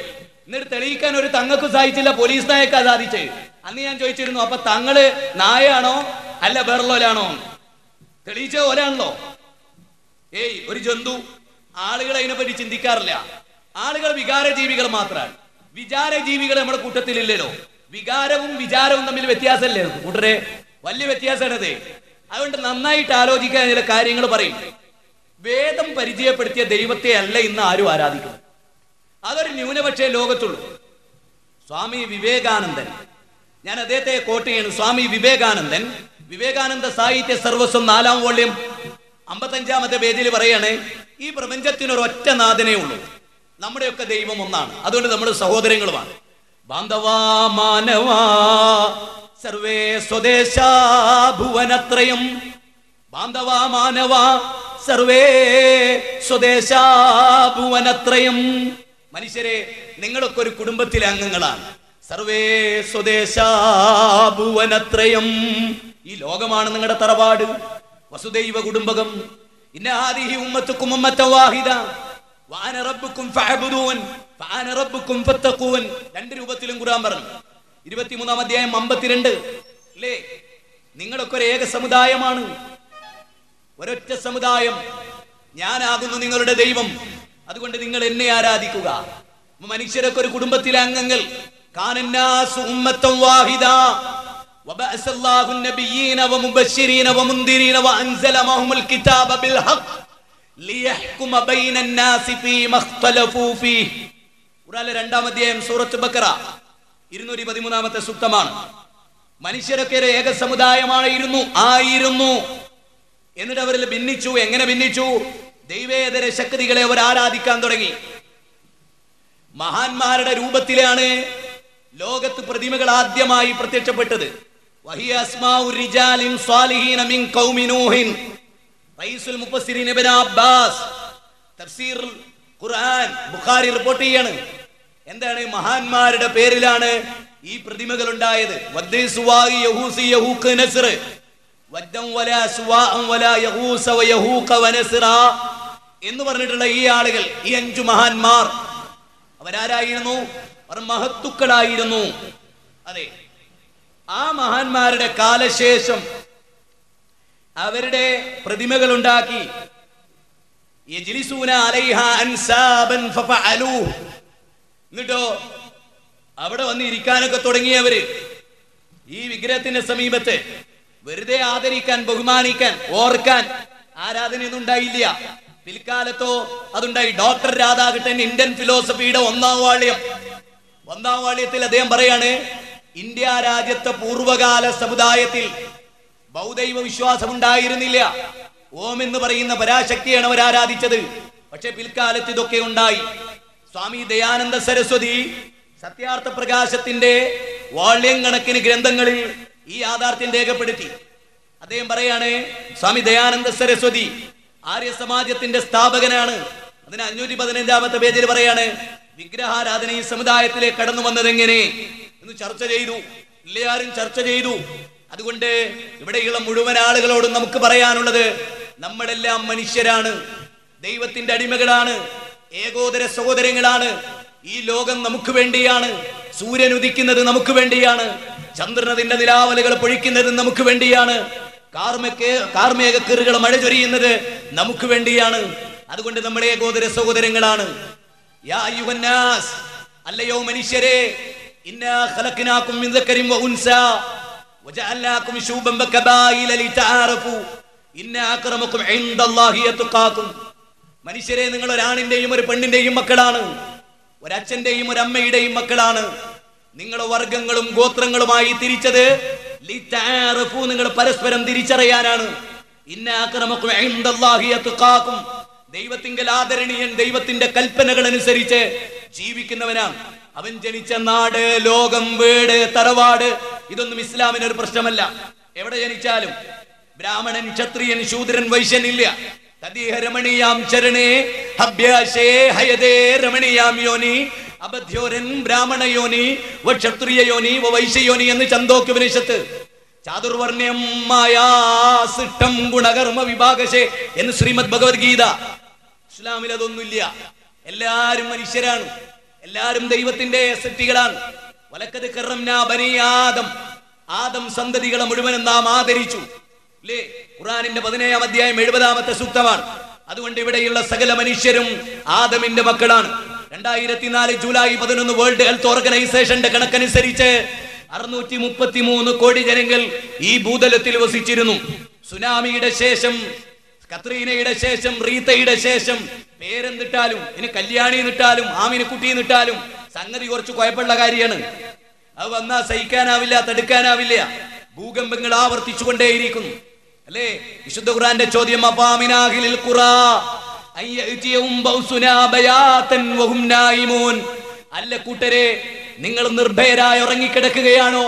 എന്നിട്ട് തെളിയിക്കാൻ ഒരു തങ്ങൾക്കും സാധിച്ചില്ല, പോലീസ് നായക്കാ സാധിച്ചത്. അന്ന് ഞാൻ ചോദിച്ചിരുന്നു, അപ്പൊ തങ്ങള് നായാണോ അല്ല വേറെല്ലോലാണോ? തെളിയിച്ച ഓലാണല്ലോ. ഏയ്, ഒരു ജന്തു. ആളുകൾ അതിനെപ്പറ്റി ചിന്തിക്കാറില്ല. ആളുകൾ വികാരജീവികൾ മാത്രമാണ്. വിചാരജീവികൾ നമ്മുടെ കൂട്ടത്തിലില്ലല്ലോ. വികാരവും വിചാരവും തമ്മിൽ വ്യത്യാസമല്ലേ കൂട്ടരെ? വലിയ വ്യത്യാസമാണത്. അതുകൊണ്ട് നന്നായിട്ട് ആലോചിക്കാൻ ചില കാര്യങ്ങൾ പറയും. വേദം പരിചയപ്പെടുത്തിയ ദൈവത്തെ അല്ല ഇന്ന് ആരും ആരാധിക്കുന്നത്. അതൊരു ന്യൂനപക്ഷേ ലോകത്തുള്ളൂ. സ്വാമി വിവേകാനന്ദൻ, ഞാൻ അദ്ദേഹത്തെ കോട്ട് ചെയ്യണം. സ്വാമി വിവേകാനന്ദൻ, വിവേകാനന്ദ സാഹിത്യ സർവസ്വം 4ാം വോള്യം 55-ാമത്തെ പേജിൽ പറയാണ്, ഈ പ്രപഞ്ചത്തിനൊരൊറ്റ നാഥനേ ഉള്ളൂ, നമ്മുടെയൊക്കെ ദൈവം ഒന്നാണ്, അതുകൊണ്ട് നമ്മൾ സഹോദരങ്ങളുമാണ്. ബാന്ധവാ മാനവാ സർവേ സ്വദേശാ ഭുവനത്രയം, ബാന്ധവാ മാനവാ സർവേ സ്വദേശാ ഭുവനത്രയം. മനുഷ്യരെ, നിങ്ങളൊക്കെ ഒരു കുടുംബത്തിലെ അംഗങ്ങളാണ്. സർവേ സ്വദേശാ ഭുവനത്രയം, ഈ ലോകമാണ് നിങ്ങളുടെ തറവാട്. വസുദൈവ കുടുംബകം. ഇന്ന ഹാദിഹി ഉമ്മത്തുക്കും ഉമ്മത്തൻ വാഹിദ, വഅന റബ്ബുക്കും ഫഅബ്ദൂൻ ഫഅന റബ്ബുക്കും ഫത്തഖൂൻ. രണ്ട് രൂപത്തിലും ഖുർആൻ പറഞ്ഞു. 23-ാം അധ്യായം 52 അല്ലേ? നിങ്ങളൊക്കെ ഒരു ഏക സമുദായമാണ്, ഒരൊറ്റ സമുദായം, ഞാനാകുന്നു നിങ്ങളുടെ ദൈവം, അതുകൊണ്ട് നിങ്ങൾ എന്നെ ആരാധിക്കുക. മനുഷ്യരൊക്കെ ഒരു കുടുംബത്തിലെ അംഗങ്ങൾ. കാനന്നാസു ഉമ്മത്തൻ വാഹിദ വബഅസല്ലാഹു നബിയ്യീന വമുബശ്ശിരീന വമുൻദിരീന വഅൻസല മഅഹുൽ കിതാബ ബിൽ ഹഖ് ലിയഹ്കുമ ബൈനൻ നാസി ഫീമാ ഇഖ്തലഫൂ ഫീഹി. ഖുർആനിലെ 2-ാം അധ്യായം സൂറത്ത് ബഖറ 213-ാമത്തെ സൂക്തമാണ്. മനുഷ്യരൊക്കെ ഒരു ഏക സമുദായമായിരുന്നു. എന്നിട്ട് അവരിൽ ഭിന്നിച്ചു. എങ്ങനെ ഭിന്നിച്ചു? ദൈവേതര ശക്തികളെ അവർ ആരാധിക്കാൻ തുടങ്ങി. മഹാന്മാരുടെ രൂപത്തിലാണ് ലോകത്ത് പ്രതിമകൾ ആദ്യമായി പ്രത്യക്ഷപ്പെട്ടത്. വഹിയ അസ്മാഉ റിജാലിൻ സ്വാലിഹീന മിൻ ഖൗമി നൂഹിൻ. റഈസുൽ മുഫസ്സിരീൻ ഇബ്നു അബ്ബാസ് തഫ്സീർ ഖുർആൻ ബുഖാരി റിപ്പോർട്ട് ചെയ്യാണ്. എന്താണ്? മഹാന്മാരുടെ പേരിലാണ് ഈ പ്രതിമകൾ ഉണ്ടായത്. എന്ന് പറഞ്ഞിട്ടുള്ള ഈ ആളുകൾ, ഈ 5 മഹാന്മാർ, അവരാരായിരുന്നു? അവർ മഹത്തുക്കളായിരുന്നു. അതെ, ആ മഹാന്മാരുടെ കാലശേഷം അവരുടെ പ്രതിമകൾ ഉണ്ടാക്കി. യജ്ലിസൂന അലൈഹാ അൻസാബൻ ഫഫഅലൂ. എന്നിട്ടോ അവിടെ വന്ന് ഇരിക്കാനൊക്കെ തുടങ്ങിയവര് ഈ വിഗ്രഹത്തിന്റെ സമീപത്ത് വെറുതെ ആദരിക്കാൻ, ബഹുമാനിക്കാൻ, ഓർക്കാൻ ആരാധനയൊന്നും ഉണ്ടായില്ല. പിൽക്കാലത്തോ അതുണ്ടായി. ഡോക്ടർ രാധാകൃഷ്ണൻ ഇന്ത്യൻ ഫിലോസഫിയുടെ 1-ാം വാള്യത്തിൽ അദ്ദേഹം പറയാണ്, ഇന്ത്യ രാജ്യത്തെ പൂർവകാല സമുദായത്തിൽ ബൗദ്ധൈവ വിശ്വാസം ഉണ്ടായിരുന്നില്ല. ഓം എന്ന് പറയുന്ന പരാശക്തിയാണ് അവർ ആരാധിച്ചത്. പക്ഷെ പിൽക്കാലത്ത് ഇതൊക്കെ ഉണ്ടായി. സ്വാമി ദയാനന്ദ സരസ്വതി സത്യാർത്ഥ പ്രകാശത്തിന്റെ വാള്യം കണക്കിന് ഗ്രന്ഥങ്ങളിൽ ഈ യാഥാർത്ഥ്യം രേഖപ്പെടുത്തി. അദ്ദേഹം പറയാണ്, സ്വാമി ദയാനന്ദ സരസ്വതി ആര്യ സമാജത്തിന്റെ സ്ഥാപകനാണ്. അതിന് 515-ാമത്തെ പേജിൽ പറയാണ്, വിഗ്രഹാരാധന ഈ സമുദായത്തിലേക്ക് കടന്നു വന്നത് എങ്ങനെ എന്ന് ചർച്ച ചെയ്തു. എല്ലാവരും ചർച്ച ചെയ്തു. അതുകൊണ്ട് ഇവിടെയുള്ള മുഴുവൻ ആളുകളോടും നമുക്ക് പറയാനുള്ളത്, നമ്മളെല്ലാം മനുഷ്യരാണ്, ദൈവത്തിന്റെ അടിമകളാണ്, ഏകോദര സഹോദരങ്ങളാണ്. ഈ ലോകം നമുക്ക് വേണ്ടിയാണ്. സൂര്യൻ ഉദിക്കുന്നത് നമുക്ക് വേണ്ടിയാണ്. ചന്ദ്രൻ അതിന്റെ നിലാവലകൾ പൊഴിക്കുന്നത് നമുക്ക് വേണ്ടിയാണ്. കാർമേഘക്കീറുകൾ മഴ ചൊരിയുന്നത് നമുക്ക് വേണ്ടിയാണ്. അതുകൊണ്ട് നമ്മൾ ഏകോദര സഹോദരങ്ങളാണ്. യാ അയ്യുഹന്നാസ്, അല്ലയോ മനുഷ്യരെ, ഇന്നാ ഖലഖനാകും മിൻ ദക്കരിൻ വഉൻസാ വജഅൽനാകും ശൂബൻ വകബായില ലിതആറഫു ഇന്ന അക്രമകും ഇൻദല്ലാഹി അത്ഖാകും. മനുഷ്യരെ, നിങ്ങൾ ഒരാണിന്റെയും ഒരു പെണ്ണിന്റെയും മക്കളാണ്, ഒരച്ഛന്റെയും ഒരമ്മയുടെയും മക്കളാണ്. നിങ്ങൾ വർഗങ്ങളും ഗോത്രങ്ങളുമായി തിരിച്ചത് ലിതആറഫു, നിങ്ങൾ പരസ്പരം തിരിച്ചറിയാനാണ്. ഇന്ന അക്രമകും ഇൻദല്ലാഹി അത്ഖാകും, ദൈവത്തിങ്കൽ ആദരണീയൻ, ദൈവത്തിന്റെ കൽപ്പനകൾ അനുസരിച്ച് ജീവിക്കുന്നവനാണ്. അവൻ ജനിച്ച നാട്, ലോകം, വീട്, തറവാട്, ഇതൊന്നും ഇസ്ലാമിന് ഒരു പ്രശ്നമല്ല. എവിടെ ജനിച്ചാലും ബ്രാഹ്മണൻ, ക്ഷത്രിയൻ, ശൂദ്രൻ, വൈശ്യൻ ഇല്ല. തദീഹ രമണീയാം ചരണേ ഹബ്യാശേ ഹയദേ രമണീയാം യോനി അബദ്ധ്യോരൻ ബ്രാഹ്മണയോനി വക്ഷത്രിയ യോനി വൈശ്യയോനി എന്ന് ചന്തോക്യോപനിഷത്ത്. ചാതുർവർണ്ണ്യമായ സിട്ടം ഗുണകർമ്മ വിഭാഗശേ എന്ന് ശ്രീമദ് ഭഗവത്ഗീത. ഇസ്ലാമിൽ അതൊന്നുമില്ല. എല്ലാരും മനുഷ്യരാണ്, എല്ലാരും ദൈവത്തിന്റെ സൃഷ്ടികളാണ്. വലക്കത് കറംനാ ബനീ ആദം, ആദം സന്തതികളെ മുഴുവനും നാം ആദരിച്ചു. അല്ലേ? ഖുർആനിന്റെ 17-ാം അധ്യായം 70-ാമത്തെ സൂക്തമാണ്. അതുകൊണ്ട് ഇവിടെയുള്ള സകല മനുഷ്യരും ആദമിന്റെ മക്കളാണ്. 2004 ജൂലൈ 11 വേൾഡ് ഹെൽത്ത് ഓർഗനൈസേഷന്റെ കണക്കനുസരിച്ച് 633 കോടി ജനങ്ങൾ ഈ ഭൂതലത്തിൽ വസിച്ചിരുന്നു. സുനാമിയുടെ ശേഷം, കത്രീനയുടെ ശേഷം, റീത്തയുടെ ശേഷം പേരെന്നിട്ടാലും, ഇനി കല്യാണി എന്നിട്ടാലും, ആമിനക്കുട്ടി എന്നിട്ടാലും സംഗതി കുറച്ച് കുഴപ്പമുള്ള കാര്യമാണ്. അത് വന്നാൽ സഹിക്കാനാവില്ല, തടുക്കാനാവില്ല. ഭൂകമ്പങ്ങൾ ആവർത്തിച്ചുകൊണ്ടേയിരിക്കുന്നു. അല്ലേ? വിശുദ്ധ ഖുർആന്റെ ചോദ്യം, അഫാമിനാഹിലിൽ ഖുറാ അയ്യഅതിയഹും ബൗസുനാ ബയാതൻ വഹും നായിമൂൻ. അല്ല കൂട്ടരെ, നിങ്ങൾ നിർഭയരായി ഉറങ്ങിക്കിടക്കുകയാണോ?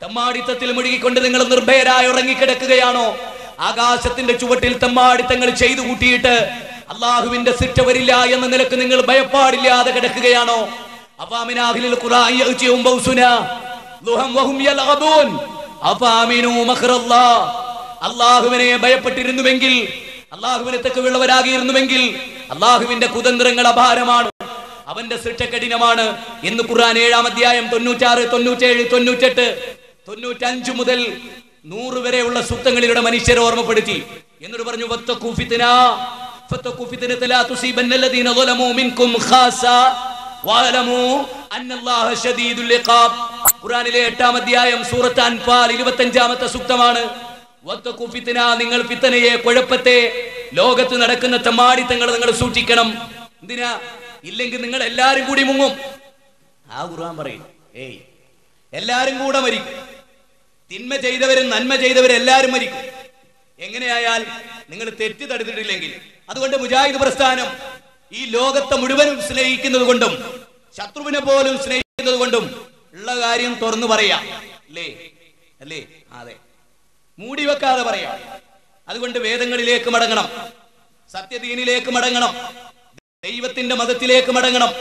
തമ്മാടിത്തത്തിൽ മുഴുകിക്കൊണ്ട് നിങ്ങൾ നിർഭയരായി ഉറങ്ങിക്കിടക്കുകയാണോ? ആകാശത്തിന്റെ ചുവട്ടിൽ തമ്മാടിത്തങ്ങൾ ചെയ്തു കൂട്ടിയിട്ട് അള്ളാഹുവിന്റെ ശിക്ഷ വരില്ല എന്ന നിലക്ക് നിങ്ങൾ ഭയപ്പാടില്ലാതെ കിടക്കുകയാണോ? അഫാമിനാഹിലിൽ ഖുറാ അയ്യഅതിയഹും ബൗസുനാ വഹും യൽഅബൂൻ അഫാമിനു മഖറല്ലാഹ്. അള്ളാഹുവിനെ ഭയപ്പെട്ടിരുന്നുവെങ്കിൽ, അള്ളാഹുവിനെ തെക്കുള്ളവരാകിയിരുന്നുവെങ്കിൽ അള്ളാഹുവിന്റെ കുതന്ത്രങ്ങൾ അപാരമാണ്, അവന്റെ സൃഷ്ട കഠിനമാണ് എന്ന് ഖുർആൻ 7-ാം അധ്യായം 96, 97, 98, 95 മുതൽ 100 വരെയുള്ള സൂക്തങ്ങളിലൂടെ മനുഷ്യരെ ഓർമ്മപ്പെടുത്തി. എന്നിട്ട് പറഞ്ഞു വത്തഖൂ ഫിത്ന ഫത്തഖൂ ഫിത്നത ലാ തുസീബന്നല്ലദീന ളലമൂ മിൻകും ഖാസ വഅലമൂ അന്നല്ലാഹ ശദീദുൽ ഇഖാബ്. ഖുർആനിലെ 8-ാം അധ്യായം സൂറത്ത് അൻഫാൽ 25-ാമത്തെ സൂക്തമാണ്. വത്തഖൂ ഫിത്ന, നിങ്ങൾ ഫിത്നയെ, കുഴപ്പത്തെ, ലോകത്ത് നടക്കുന്ന തമ്മാടിത്തങ്ങൾ നിങ്ങൾ സൂക്ഷിക്കണം. എന്തിനാ? ഇല്ലെങ്കിൽ നിങ്ങൾ എല്ലാരും കൂടി മുങ്ങും. ആ ഖുർആൻ പറയും എല്ലാരും കൂടെ മരിക്കും. തിന്മ ചെയ്തവരും നന്മ ചെയ്തവരും എല്ലാരും മരിക്കും. എങ്ങനെയായാൽ നിങ്ങൾ തെറ്റ് തടുത്തിട്ടില്ലെങ്കിൽ. അതുകൊണ്ട് മുജാഹിദ് പ്രസ്ഥാനം ഈ ലോകത്തെ മുഴുവനും സ്നേഹിക്കുന്നത് കൊണ്ടും ശത്രുവിനെ പോലും സ്നേഹിക്കുന്നത് കൊണ്ടും ഉള്ള കാര്യം തുറന്നു പറയാം. അല്ലേ? അല്ലേ? അതെ, മൂടി വെക്കാതെ പറയാം. അതുകൊണ്ട് വേദങ്ങളിലേക്ക് മടങ്ങണം, സത്യദീനിലേക്ക് മടങ്ങണം, ദൈവത്തിന്റെ മതത്തിലേക്ക് മടങ്ങണം.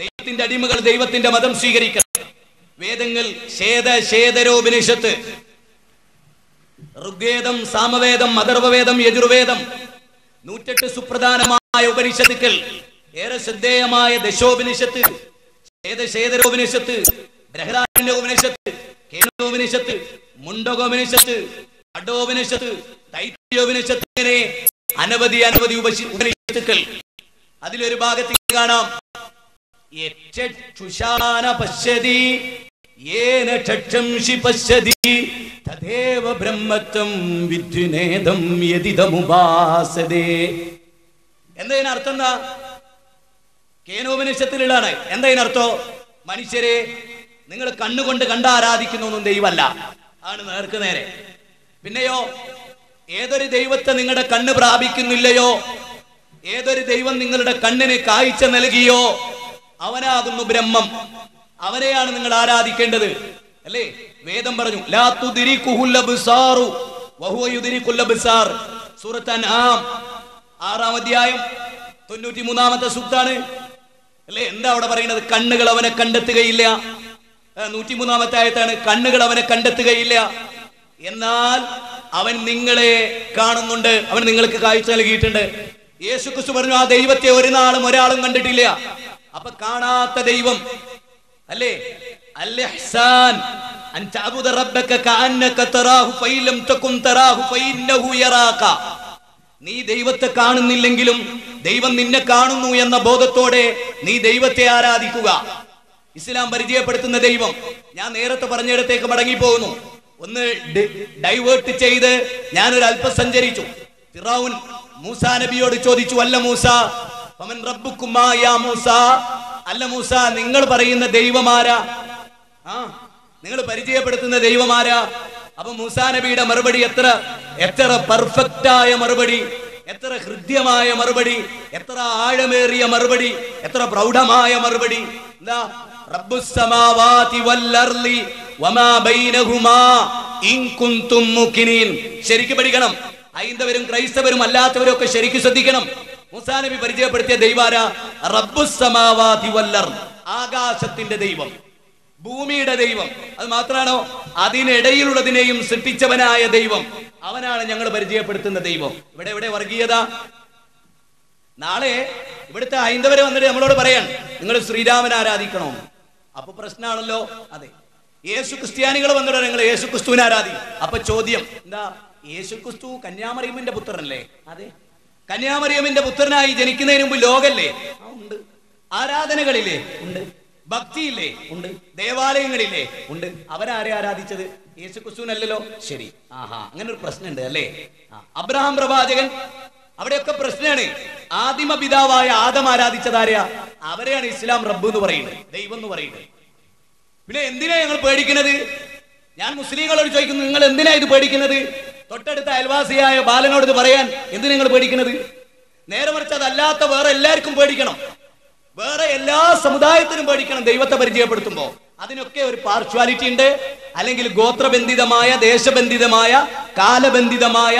ദൈവത്തിന്റെ അടിമകൾ ദൈവത്തിന്റെ മതം സ്വീകരിക്കണം. വേദങ്ങൾ ശേതരോപനിഷത്ത്, ഋഗ്വേദം, സാമവേദം, അഥർവവേദം, യജുർവേദം, 108 സുപ്രധാനമായ ഉപനിഷത്തുക്കൾ, ഏറെ ശ്രദ്ധേയമായ ദശോപനിഷത്ത്, ശേതരോപനിഷത്ത്, ബൃഹദാരണ്യോപനിഷത്ത്, കേനോപനിഷത്ത്, മുണ്ടകോപനിഷത്ത്, അഡോപനിഷത്ത്, തൈത്രിയോപനിഷത്ത്, ഇങ്ങനെ അനവധി ഉപനിഷത്തുക്കൾ. അതിലൊരു ഭാഗത്ത് കാണാം എന്തതിനർത്ഥം? എന്താ കേനോപനിഷത്തിലുള്ളതാണ്. എന്തതിനർത്ഥം? മനുഷ്യരെ, നിങ്ങൾ കണ്ണുകൊണ്ട് കണ്ട് ആരാധിക്കുന്നൊന്നും ദൈവമല്ല, ആണ് നേർക്ക് നേരെ. പിന്നെയോ, ഏതൊരു ദൈവത്തെ നിങ്ങളുടെ കണ്ണ് പ്രാപിക്കുന്നില്ലയോ, ഏതൊരു ദൈവം നിങ്ങളുടെ കണ്ണിന് കാഴ്ച നൽകിയോ അവനാകുന്നു ബ്രഹ്മം, അവനെയാണ് നിങ്ങൾ ആരാധിക്കേണ്ടത്. അല്ലേ? വേദം പറഞ്ഞു ലാ തുദ്രികുഹുൽ അബ്സാറു വഹുവ യുദ്രികുൽ അബ്സാർ. സൂറത്ത് അൻആം 6-ാം അധ്യായം 93-ാമത്തെ സൂക്താണ്. അല്ലേ? എന്താ അവിടെ പറയുന്നത്? കണ്ണുകൾ അവനെ കണ്ടെത്തുകയില്ല. 103-ാമത്തെ ആയത്താണ്, കണ്ണുകൾ അവനെ കണ്ടെത്തുകയില്ല, എന്നാൽ അവൻ നിങ്ങളെ കാണുന്നുണ്ട്, അവൻ നിങ്ങൾക്ക് കാഴ്ച നൽകിയിട്ടുണ്ട്. യേശു ക്രിസ്തു പറഞ്ഞു ആ ദൈവത്തെ ഒരു നാളും ഒരാളും കണ്ടിട്ടില്ല. അപ്പൊ കാണാത്ത ദൈവം അല്ലേ? അൽ-ഇഹ്സാൻ അൻ തഅബുദ റബ്ബക കഅന്നക തറാഹു ഫഇൻ ലം തകുൻ തറാഹു ഫഇന്നഹു യറാക. നീ ദൈവത്തെ കാണുന്നില്ലെങ്കിലും ദൈവം നിന്നെ കാണുന്നു എന്ന ബോധത്തോടെ നീ ദൈവത്തെ ആരാധിക്കുക. ഇസ്ലാം പരിചയപ്പെടുത്തുന്ന ദൈവം. ഞാൻ നേരത്തെ പറഞ്ഞിടത്തേക്ക് മടങ്ങി പോകുന്നു. ഒന്ന് ഡൈവേർട്ട് ചെയ്ത് ഞാനൊരു അല്പം സഞ്ചരിച്ചു. ഫിറഔൻ മൂസാ നബിയോട് ചോദിച്ചു, അല്ല മൂസ, ഫമൻ റബ്ബുക്കുമാ യാ മൂസ, അല്ല മൂസ, നിങ്ങൾ പറയുന്ന ദൈവമാരാ? നിങ്ങൾ പരിചയപ്പെടുത്തുന്ന ദൈവമാരാ? അപ്പൊ മൂസാ നബിയുടെ മറുപടി എത്ര പെർഫെക്റ്റായ മറുപടി, എത്ര ഹൃദ്യമായ മറുപടി, എത്ര ആഴമേറിയ മറുപടി, എത്ര പ്രൗഢമായ മറുപടി. എന്താ? റബ്ബുസ് സമാവാതി വൽ അർളി വമാ ബൈനഹുമാ ഇൻ കുൻതും മുഖിനീൻ. ശരിക്കും പഠിക്കണം. ഹൈന്ദവരും ക്രൈസ്തവരും അല്ലാത്തവരും ഒക്കെ ശരിക്കും ശ്രദ്ധിക്കണം. മൂസാ നബി പരിചയപ്പെടുത്തിയ ദൈവാര റബ്ബുസ് സമാവാതി വൽ അർള്, ആകാശത്തിന്റെ ദൈവം, ഭൂമിയുടെ ദൈവം. അത് മാത്രമാണോ? അതിനിടയിലുള്ളതിനെയും സൃഷ്ടിച്ചവനായ ദൈവം, അവനാണ് ഞങ്ങൾ പരിചയപ്പെടുത്തുന്ന ദൈവം. ഇവിടെ വർഗീയത. നാളെ ഇവിടുത്തെ ഹൈന്ദവരെ വന്നിട്ട് നമ്മളോട് പറയാൻ നിങ്ങൾ ശ്രീരാമനെ ആരാധിക്കണോ? അപ്പൊ പ്രശ്നമാണല്ലോ. അതെ, യേശു ക്രിസ്ത്യാനികൾ വന്നിട്ട് നിങ്ങൾ യേശു ക്രിസ്തുവിനെ ആരാധിക്കും. അപ്പൊ ചോദ്യം എന്താ? യേശു ക്രിസ്തു കന്യാമറിയമിന്റെ പുത്രനല്ലേ? അതെ, കന്യാമറിയമിന്റെ പുത്രനായി ജനിക്കുന്നതിന് മുമ്പ് ലോകല്ലേ? ഉണ്ട്. ആരാധനകളില്ലേ? ഉണ്ട്. ഭക്തിയില്ലേ? ഉണ്ട്. ദേവാലയങ്ങളില്ലേ? ഉണ്ട്. അവരാരെ ആരാധിച്ചത്? യേശു ക്രിസ്തുവിനല്ലല്ലോ. ശരി, അങ്ങനെ ഒരു പ്രശ്നമുണ്ട് അല്ലേ? അബ്രഹാം പ്രവാചകൻ, അവിടെയൊക്കെ പ്രശ്നമാണ്. ആദിമ പിതാവായ ആദം ആരാധിച്ചതാരെയാ? അവരെയാണ് ഇസ്ലാം റബ്ബ് എന്ന് പറയുന്നത്, ദൈവം എന്ന് പറയുന്നത്. പിന്നെ എന്തിനാ ഞങ്ങൾ പേടിക്കുന്നത്? ഞാൻ മുസ്ലിങ്ങളോട് ചോദിക്കുന്നു, നിങ്ങൾ എന്തിനാ ഇത് പേടിക്കുന്നത്? തൊട്ടടുത്ത അയൽവാസിയായ ബാലനോട് ഇത് പറയാൻ എന്തിനാ നിങ്ങൾ പേടിക്കുന്നത്? നേരെ മറിച്ച് അതല്ലാത്ത വേറെ എല്ലാവർക്കും പേടിക്കണം, വേറെ എല്ലാ സമുദായത്തിനും പേടിക്കണം. ദൈവത്തെ പരിചയപ്പെടുത്തുമ്പോ അതിനൊക്കെ ഒരു പാർഷ്വാലിറ്റി ഉണ്ട്. അല്ലെങ്കിൽ ഗോത്രബന്ധിതമായ, ദേശബന്ധിതമായ, കാലബന്ധിതമായ,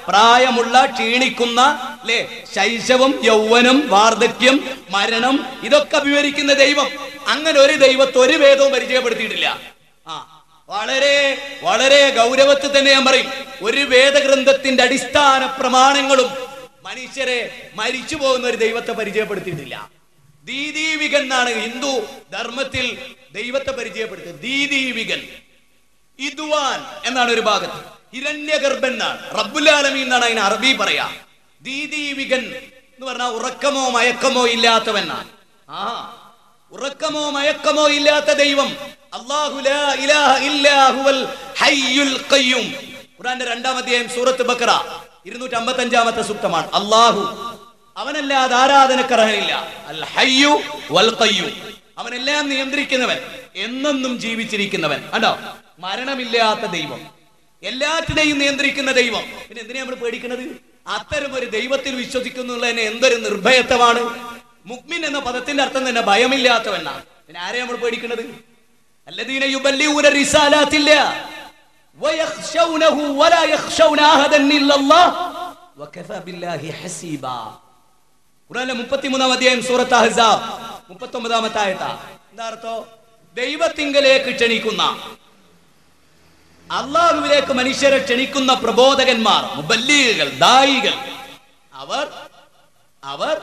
പ്രായമുള്ള, ക്ഷീണിക്കുന്ന, അല്ലെ, ശൈശവം, യൗവനം, വാർദ്ധക്യം, മരണം, ഇതൊക്കെ വിവരിക്കുന്ന ദൈവം. അങ്ങനെ ഒരു ദൈവത്തെ ഒരു വേദവും പരിചയപ്പെടുത്തിയിട്ടില്ല. വളരെ വളരെ ഗൗരവത്തിൽ തന്നെ ഞാൻ പറയും, ഒരു വേദഗ്രന്ഥത്തിന്റെ അടിസ്ഥാന പ്രമാണങ്ങളും മനുഷ്യരെ മരിച്ചു പോകുന്ന ഒരു ദൈവത്തെ പരിചയപ്പെടുത്തിയിട്ടില്ല. ദീദീവികൻ എന്നാണ് ഹിന്ദു ധർമ്മത്തിൽ ദൈവത്തെ പരിചയപ്പെടുത്തിയത്. ദീദീവികൻ. ഇദ്വാൻ എന്നാണ് ഒരു ഭാഗത്ത്. ഹിരണ്യഗർഭൻ എന്നാണ്. റബ്ബുൽ ആലമീൻ എന്നാണ് അതിന് അറബി പറയാ. ദീദീവികൻ എന്ന് പറഞ്ഞാൽ ഉറക്കമോ മയക്കമോ ഇല്ലാത്തവനാണ്. ഉറക്കമോ മയക്കമോ ഇല്ലാത്ത ദൈവം അല്ലാഹു ലാ ഇലാഹ ഇല്ലാ ഹുവൽ ഹയ്യുൽ ഖയ്യൂം. ഖുർആന്റെ 2-ാം അധ്യായം സൂറത്ത് ബഖറ 255-ാമത്തെ സൂക്തമാണ്. അല്ലാഹു, അവനല്ലാതെ ആരാധനക്കർഹനില്ല. അൽ ഹയ്യു വൽ ഖയ്യൂം, അവനെല്ലാം നിയന്ത്രിക്കുന്നവൻ, എന്നെന്നും ജീവിച്ചിരിക്കുന്നവൻ. കണ്ടോ, മരണമില്ലാത്ത ദൈവം, എല്ലാറ്റിനെയും നിയന്ത്രിക്കുന്ന ദൈവം. പിന്നെ എന്തിനാ നമ്മൾ പേടിക്കുന്നത്? അത്തരം ഒരു ദൈവത്തിൽ വിശ്വസിക്കുന്നുള്ളതിന് എന്തൊരു നിർഭയത്വമാണ്. മുഅ്മിൻ എന്ന പദത്തിന്റെ അർത്ഥം തന്നെ ഭയമില്ലാത്തവനാണ്. പിന്നെ ആരെയാ നമ്മൾ പേടിക്കുന്നത്? അല്ലദീന യുബല്ലിഗൂന റിസാലാത്തില്ലാഹ് വയഖ്ശൗനഹു വലാ യഖ്ശൗന അഹദൻ ഇല്ലല്ലാഹ് വകഫാ ബില്ലാഹി ഹസീബാ. ഖുർആനിലെ 33-ാം അധ്യായം സൂറത്ത് അഹ്സാബ് 39-ാമത്തെ ആയത്ത്. എന്താ അർത്ഥം? ദൈവത്തിങ്കലേക്ക് ക്ഷണിക്കുന്ന, അല്ലാഹുവിലേക്ക് മനുഷ്യരെ ക്ഷണിക്കുന്ന പ്രബോധകന്മാർ, മുബല്ലിഗുകൾ, ദായികൾ, അവർ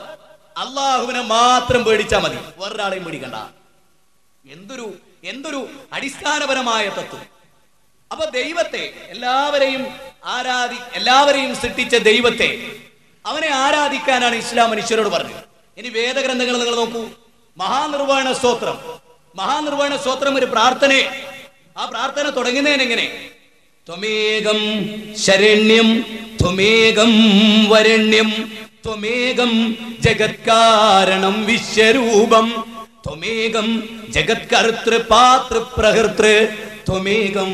അല്ലാഹുവിനെ മാത്രം പേടിച്ചാൽ മതി, വേറൊരാളെയും പേടിക്കണ്ട. എന്തൊരു അടിസ്ഥാനപരമായ തത്വം. അപ്പൊ ദൈവത്തെ എല്ലാവരെയും സൃഷ്ടിച്ച ദൈവത്തെ, അവനെ ആരാധിക്കാനാണ് ഇസ്ലാം മനുഷ്യരോട് പറഞ്ഞത്. ഇനി വേദഗ്രന്ഥങ്ങൾ നിങ്ങൾ നോക്കൂ. മഹാനിർവാണ സ്തോത്രം ഒരു പ്രാർത്ഥനയെ. ആ പ്രാർത്ഥന തുടങ്ങുന്നതിനെങ്ങനെ? ത്വമേകം ശരണ്യം ത്വമേകം വരണ്യം ത്വമേകം ജഗത്കാരണം വിശ്വരൂപം ത്വമേകം ജഗത്കർത്തൃ പാതൃ പ്രഹൃതൃ ത്വമേകം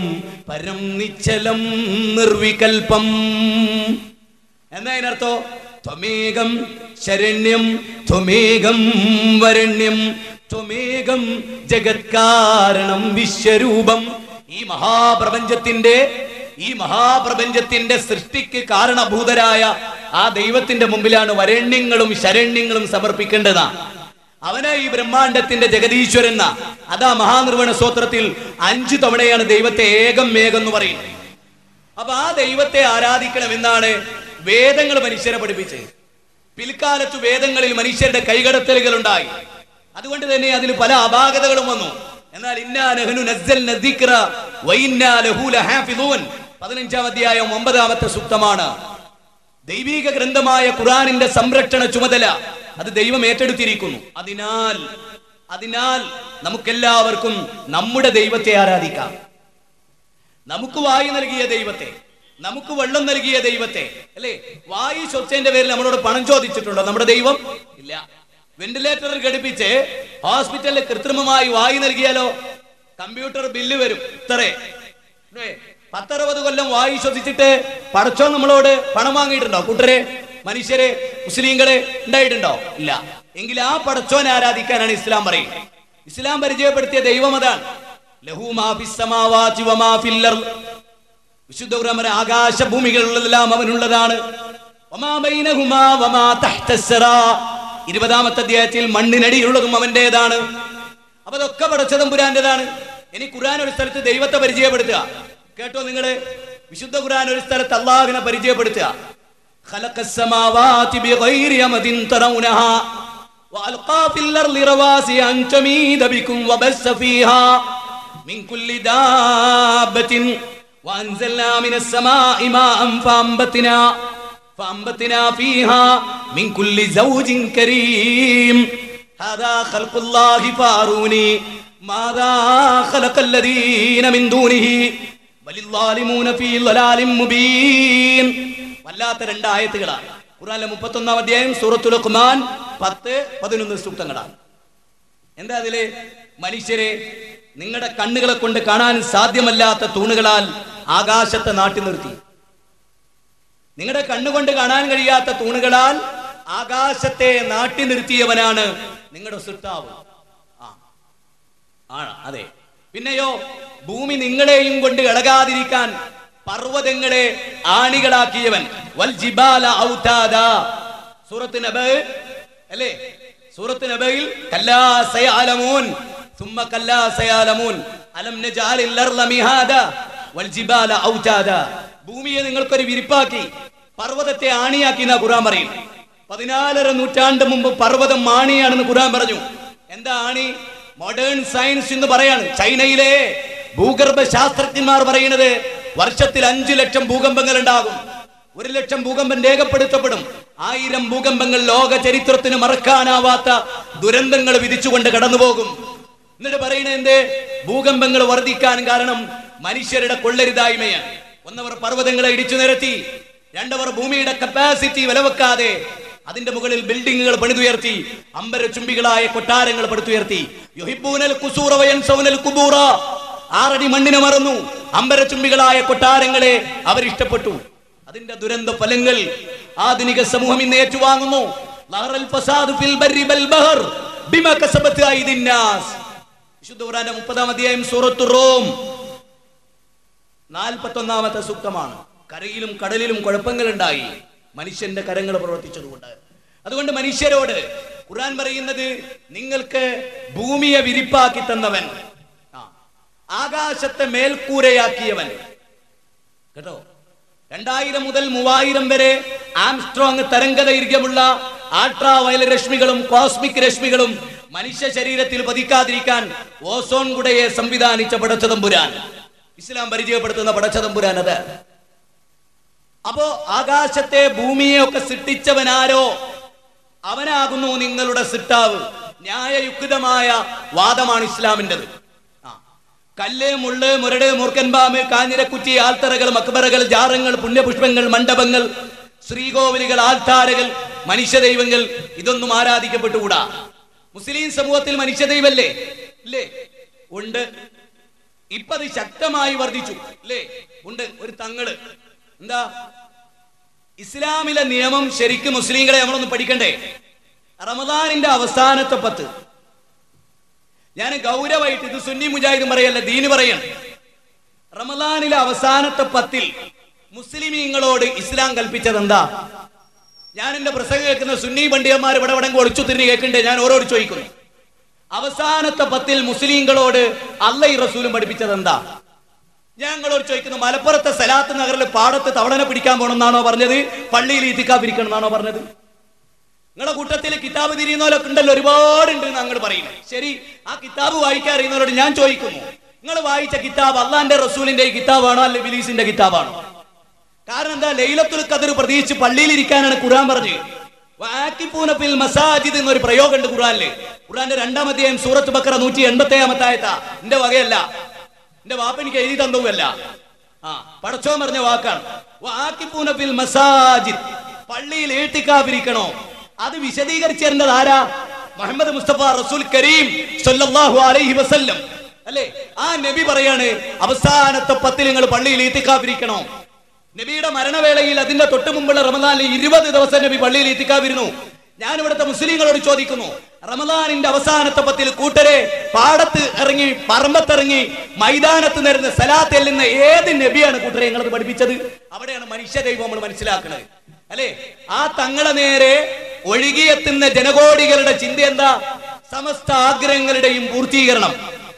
പരം നിശ്ചലം നിർവികൽപം. എന്താ അതിനർത്ഥം? ത്വമേകം ശരണ്യം ത്വമേകം വരണ്യം ത്വമേകം ജഗത്കാരണം വിശ്വരൂപം. ഈ മഹാപ്രപഞ്ചത്തിന്റെ സൃഷ്ടിക്ക് കാരണഭൂതരായ ആ ദൈവത്തിന്റെ മുമ്പിലാണ് വരണ്യങ്ങളും ശരണ്യങ്ങളും സമർപ്പിക്കേണ്ടതാണ്. അവനെ ഈ ബ്രഹ്മാണ്ടത്തിന്റെ ജഗദീശ്വരൻ എന്ന അതാ മഹാനിർവ്വണ സ്തോത്രത്തിൽ 5 തവണയാണ് ദൈവത്തെ ഏകം മേഘം എന്ന് പറയുന്നത്. അപ്പൊ ആ ദൈവത്തെ ആരാധിക്കണമെന്നാണ് വേദങ്ങൾ മനുഷ്യരെ പഠിപ്പിച്ചത്. പിൽക്കാലത്ത് വേദങ്ങളിൽ മനുഷ്യരുടെ കൈകടത്തലുകൾ ഉണ്ടായി. അതുകൊണ്ട് തന്നെ അതിൽ പല അപാകതകളും വന്നു. എന്നാൽ ഇന്നാ നഹ്നു നസ്സൽന ദിക്റ വഇന്നാ ലഹു ലഹാഫിദൂൻ 15-ാം അധ്യായം 9-ാമത്തെ സൂക്തമാണ്. ദൈവിക ഗ്രന്ഥമായ ഖുർആനിന്റെ സംരക്ഷണ ചുമതല അത് ദൈവം ഏറ്റെടുത്തിരിക്കുന്നു. അതിനാൽ നമുക്കെല്ലാവർക്കും നമ്മുടെ ദൈവത്തെ ആരാധിക്കാം. നമുക്ക് വായു നൽകിയ ദൈവത്തെ, നമുക്ക് വെള്ളം നൽകിയ ദൈവത്തെ, അല്ലേ? വായു ശ്വസിച്ചതിന്റെ പേരിൽ നമ്മളോട് പണം ചോദിച്ചിട്ടുണ്ടോ നമ്മുടെ ദൈവം? ഇല്ല. വെന്റിലേറ്ററിൽ ഘടിപ്പിച്ച് ഹോസ്പിറ്റലിൽ കൃത്രിമമായി വായു നൽകിയാലോ കമ്പ്യൂട്ടർ ബില്ല് വരും. ഇത്രേ 10-60 കൊല്ലം വായു ശ്വസിച്ചിട്ട് പടച്ചോ നമ്മളോട് പണം വാങ്ങിയിട്ടുണ്ടോ? കൂട്ടരെ, മനുഷ്യരെ, മുസ്ലിങ്ങളെ ഉണ്ടായിട്ടുണ്ടോ? ഇല്ല. എങ്കിൽ ആ പടച്ചോനെ ആരാധിക്കാനാണ് ഇസ്ലാം പറയുന്നത്. ഇസ്ലാം പരിചയപ്പെടുത്തിയ ദൈവം അതാണ്. ലഹു മാ ഫിസ് സമാവാതി വമാ ഫിൽ അർദ്. വിശുദ്ധ ഖുർആൻ ആകാശഭൂമികളുള്ളതെല്ലാം അവനുള്ളതാണ്. വമാ ബൈനഹുമാ വമാ തഹ്തസ്സറാ 20-ാമത്തെ അധ്യായത്തിൽ മണ്ണിനടിയിലുള്ളതും അവന്റേതാണ്. അപ്പൊ അതൊക്കെ പടച്ചതമ്പുരാന്റേതാണ്. ഇനി ഖുർആൻ ഒരു സ്ഥലത്ത് ദൈവത്തെ പരിചയപ്പെടുത്തുക. കേട്ടോ നിങ്ങള്, വിശുദ്ധ ഖുർആൻ ഒരു സ്ഥലത്ത് അല്ലാഹുവിനെ പരിചയപ്പെടുത്തുക. ഖലഖസ് സമാവാതി ബിഗൈരി അമദിൻ തറൗനഹാ വഅൽഖാ ഫിൽ അർളി റവാസിയ അൻ തമീദ ബികും വബസ്സ ഫീഹാ മിൻ കുല്ലി ദാബത്തിൻ വഅൻസൽനാ മിനസ് സമാഇ മാഅൻ فأنبتنا فيها من كل زوج كريم هذا خلق الله فاروني ماذا خلق الذين من دونه بل الظالمون في ضلال مبين. വല്ലാത്ത 2 ആയത്തുകളാണ് ഖുർആനിലെ 31-ാം അധ്യായം സൂറത്തുൽ ലുഖ്മാൻ 10-11 സൂക്തങ്ങളാണ്. എന്താ അതിലെ? മനുഷ്യരെ, നിങ്ങളുടെ കണ്ണുകളെ കൊണ്ട് കാണാൻ സാധ്യമല്ലാത്ത തൂണുകളാൽ ആകാശത്തെ നാട്ടി നിർത്തി. നിങ്ങളുടെ കണ്ണുകൊണ്ട് കാണാൻ കഴിയാത്ത തൂണുകളാൽ ആകാശത്തെ നാട്ടി നിർത്തിയവനാണ് നിങ്ങളുടെ സൃഷ്ടാവ്. അതെ. പിന്നെയോ, ഭൂമി നിങ്ങളെയും കൊണ്ട് ഇളകാതിരിക്കാൻ പർവ്വതങ്ങളെ ആണികളാക്കിയവൻ. വൽ ജിബാല ഔതാദാ. സൂറത്ത് നബ അല്ലേ? സൂറത്ത് നബയിൽ കല്ലാ സയഅലമൂൻ ثم കല്ലാ സയഅലമൂൻ അലം നജഅലിൽ അർള മിഹാദാ വൽ ജിബാല ഔതാദാ. ഭൂമിയെ നിങ്ങൾക്കൊരു വിരിപ്പാക്കി, പർവ്വതത്തെ ആണിയാക്കി എന്നാ ഖുർആൻ പറയും. 14 നൂറ്റാണ്ട് മുമ്പ് പർവ്വതം ആണിയാണെന്ന് ഖുർആൻ പറഞ്ഞു. എന്താ ആണി? മോഡേൺ സയൻസ് എന്ന് പറയാണ്. ചൈനയിലെ ഭൂഗർഭ ശാസ്ത്രജ്ഞന്മാർ പറയുന്നത് വർഷത്തിൽ 5 ലക്ഷം ഭൂകമ്പങ്ങൾ ഉണ്ടാകും. 1 ലക്ഷം ഭൂകമ്പം രേഖപ്പെടുത്തപ്പെടും. 1000 ഭൂകമ്പങ്ങൾ ലോക ചരിത്രത്തിന് മറക്കാനാവാത്ത ദുരന്തങ്ങൾ വിധിച്ചുകൊണ്ട് കടന്നുപോകും. എന്നിട്ട് പറയുന്നത് എന്ത്? ഭൂകമ്പങ്ങൾ വർദ്ധിക്കാൻ കാരണം മനുഷ്യരുടെ കൊള്ളരുതായ്മയാണ്. ഒന്നവർ പർവ്വതങ്ങളെ ഇടിച്ചു നിരത്തി, രണ്ടവർ ഭൂമിയുടെ കപ്പാസിറ്റി വിലവെക്കാതെ അതിന്റെ മുകളിൽ ബിൽഡിങ്ങുകൾ പണിതുയർത്തി, അമ്പരചുംബികളായ കൊട്ടാരങ്ങൾ പടുത്തുയർത്തി. യുഹിബ്ബൂനൽ ഖുസൂറ വയൻസൗനൽ ഖുബൂറ. 6 അടി മണ്ണിനെ മറന്നു, അമ്പരചുംബികളായ കൊട്ടാരങ്ങളെ അവരിഷ്ടപ്പെട്ടു. അതിന്റെ ദുരന്ത ഫലങ്ങൾ ആധുനിക സമൂഹം ഇന്ന് ഏറ്റുവാങ്ങുന്നു. ലഹറൽ ഫസാദു ഫിൽ ബർരി വൽ ബഹർ ബിമാ കസബത് ഐദിൻ നാസ്. വിശുദ്ധ ഖുർആന്റെ 30-ാം അധ്യായം സൂറത്തുർ റൂം 41-ാമത്തെ സൂക്തമാണ്. കരയിലും കടലിലും കുഴപ്പങ്ങൾ ഉണ്ടായി മനുഷ്യന്റെ കരങ്ങൾ പ്രവർത്തിച്ചതുകൊണ്ട്. അതുകൊണ്ട് മനുഷ്യരോട് ഖുർആൻ പറയുന്നത്, നിങ്ങൾക്ക് ഭൂമിയെ വിരിപ്പാക്കി തന്നവൻ, ആകാശത്തെ മേൽക്കൂരയാക്കിയവൻ. കേട്ടോ, 2000 മുതൽ 3000 വരെ ആംസ്ട്രോങ് തരംഗദൈർഘ്യമുള്ള അൾട്രാ വയലറ്റ് രശ്മികളും കോസ്മിക് രശ്മികളും മനുഷ്യ ശരീരത്തിൽ പതിക്കാതിരിക്കാൻ ഓസോൺ കുടയെ സംവിധാനിച്ച പടച്ചതമ്പുരാൻ, ഇസ്ലാം പരിചയപ്പെടുത്തുന്ന പടച്ചതമ്പുരാൻ അത്. അപ്പോ ആകാശത്തെ ഭൂമിയെ ഒക്കെ സൃഷ്ടിച്ചവനാരോ അവനാകുന്നു നിങ്ങളുടെ സൃഷ്ടാവ്. ന്യായയുക്തമായ വാദമാണ് ഇസ്ലാമിൻ്റെത്. കല്ല്, മുള്ള്, മുരട്, മൂർക്കൻപാമ്പ്, കാഞ്ഞിരക്കുറ്റി, ആൽത്തറകൾ, മക്ബറകൾ, ജാറങ്ങൾ, പുണ്യപുഷ്പങ്ങൾ, മണ്ഡപങ്ങൾ, ശ്രീകോവിലുകൾ, ആൽത്താരകൾ, മനുഷ്യദൈവങ്ങൾ, ഇതൊന്നും ആരാധിക്കപ്പെട്ടുകൂടാ. മുസ്ലിം സമൂഹത്തിൽ മനുഷ്യദൈവല്ലേ? ഇല്ലേ? ഉണ്ട്. ഇപ്പൊ അത് ശക്തമായി വർദ്ധിച്ചു. അല്ലേ? ഉണ്ട്. ഒരു തങ്ങള് എന്താ ഇസ്ലാമിലെ നിയമം ശരിക്കും മുസ്ലിങ്ങളെ നമ്മളൊന്ന് പഠിക്കണ്ടേ? റമദാനിന്റെ അവസാനത്തെ 10, ഞാൻ ഗൗരവമായിട്ട്, ഇത് സുന്നി മുജാഹിദും പറയല്ല, ദീന് പറയണം. റമദാനിലെ അവസാനത്തെ 10 മുസ്ലിമീങ്ങളോട് ഇസ്ലാം കൽപ്പിച്ചത് എന്താ? ഞാൻ എന്റെ പ്രസംഗം കേൾക്കുന്ന സുന്നി പണ്ഡിതന്മാർ ഇവിടെ ഒളിച്ചു തിരിഞ്ഞ് കേൾക്കണ്ടേ? ഞാൻ ഓരോട് ചോദിക്കുന്നു. അവസാനത്തെ 10 മുസ്ലിങ്ങളോട് അള്ളയും റസൂലും പഠിപ്പിച്ചത് എന്താ? ഞങ്ങളോട് ചോദിക്കുന്നു, മലപ്പുറത്തെ സലാത്ത് നഗറിൽ പാടത്ത് തവളനെ പിടിക്കാൻ പോകണമെന്നാണോ പറഞ്ഞത്? പള്ളിയിൽ ഇത്തിക്കാഫ് ഇരിക്കണം എന്നാണോ പറഞ്ഞത്? നിങ്ങളുടെ കൂട്ടത്തിൽ കിതാബ് തിരിയുന്നവരൊക്കെ ഉണ്ടല്ലോ, ഒരുപാടുണ്ട് എന്ന് അങ്ങോട്ട് പറയുന്നത്. ശരി, ആ കിതാബ് വായിക്കാൻ അറിയുന്നവരോട് ഞാൻ ചോദിക്കുന്നു, നിങ്ങൾ വായിച്ച കിതാബ് അള്ളാന്റെ റസൂലിന്റെ കിതാബാണോ അല്ലെ ഇബ്ലീസിന്റെ കിതാബാണോ? കാരണം എന്താ? ലൈലത്തുൽ ഖദ്ർ പ്രതീക്ഷിച്ച് പള്ളിയിൽ ഇരിക്കാനാണ് ഖുർആൻ പറഞ്ഞത്. വാക്കിഫൂന ഫിൽ മസാജിദ് എന്നൊരു പ്രയോഗം ഉണ്ട് ഖുർആനില്. ഖുർആന്റെ 2-ാം അധ്യായം സൂറത്ത് ബഖറ 187-ാമത്തെ ആയത്താ. എന്റെ വകയല്ല, എന്റെ വാപ്പ എനിക്ക് എഴുതി തന്നവുമല്ല, പടച്ചോൻ പറഞ്ഞ വാക്കാണ്. വാക്കിഫൂന ഫിൽ മസാജിദ്, പള്ളിയിൽ ഇഅ്തികാഫ് ഇരിക്കണോ? അത് വിശദീകരിച്ചു തരേണ്ടത് ആരാ? മുഹമ്മദ് മുസ്തഫ റസൂൽ കരീം സല്ലല്ലാഹു അലൈഹി വസല്ലം അല്ലേ? ആ നബി പറയാണ്, അവസാനത്തെ 10 നിങ്ങൾ പള്ളിയിൽ ഇഅ്തികാഫ് ഇരിക്കണോ? നബിയുടെ മരണവേളയിൽ അതിന്റെ തൊട്ട് മുമ്പുള്ള റമദാനിൽ 20 ദിവസം നബി പള്ളിയിൽ ഇഅ്തികാഫ് ഇരുന്നു. ഞാൻ ഇവിടുത്തെ മുസ്ലിങ്ങളോട് ചോദിക്കുന്നു, റമദാനിന്റെ അവസാനത്തെ 10 കൂട്ടരെ പാടത്ത് ഇറങ്ങി, പറമ്പത്തിറങ്ങി, മൈതാനത്ത് നേരുന്ന സലാത്തിൽ നിന്ന് ഏത് നബിയാണ് കൂട്ടരെ ഞങ്ങളത് പഠിപ്പിച്ചത്? അവിടെയാണ് മനുഷ്യ ദൈവം നമ്മൾ മനസ്സിലാക്കുന്നത്. അല്ലെ? ആ തങ്ങളെ നേരെ ഒഴുകിയെത്തുന്ന ജനകോടികളുടെ ചിന്ത എന്താ? സമസ്ത ആഗ്രഹങ്ങളുടെയും പൂർത്തീകരണം,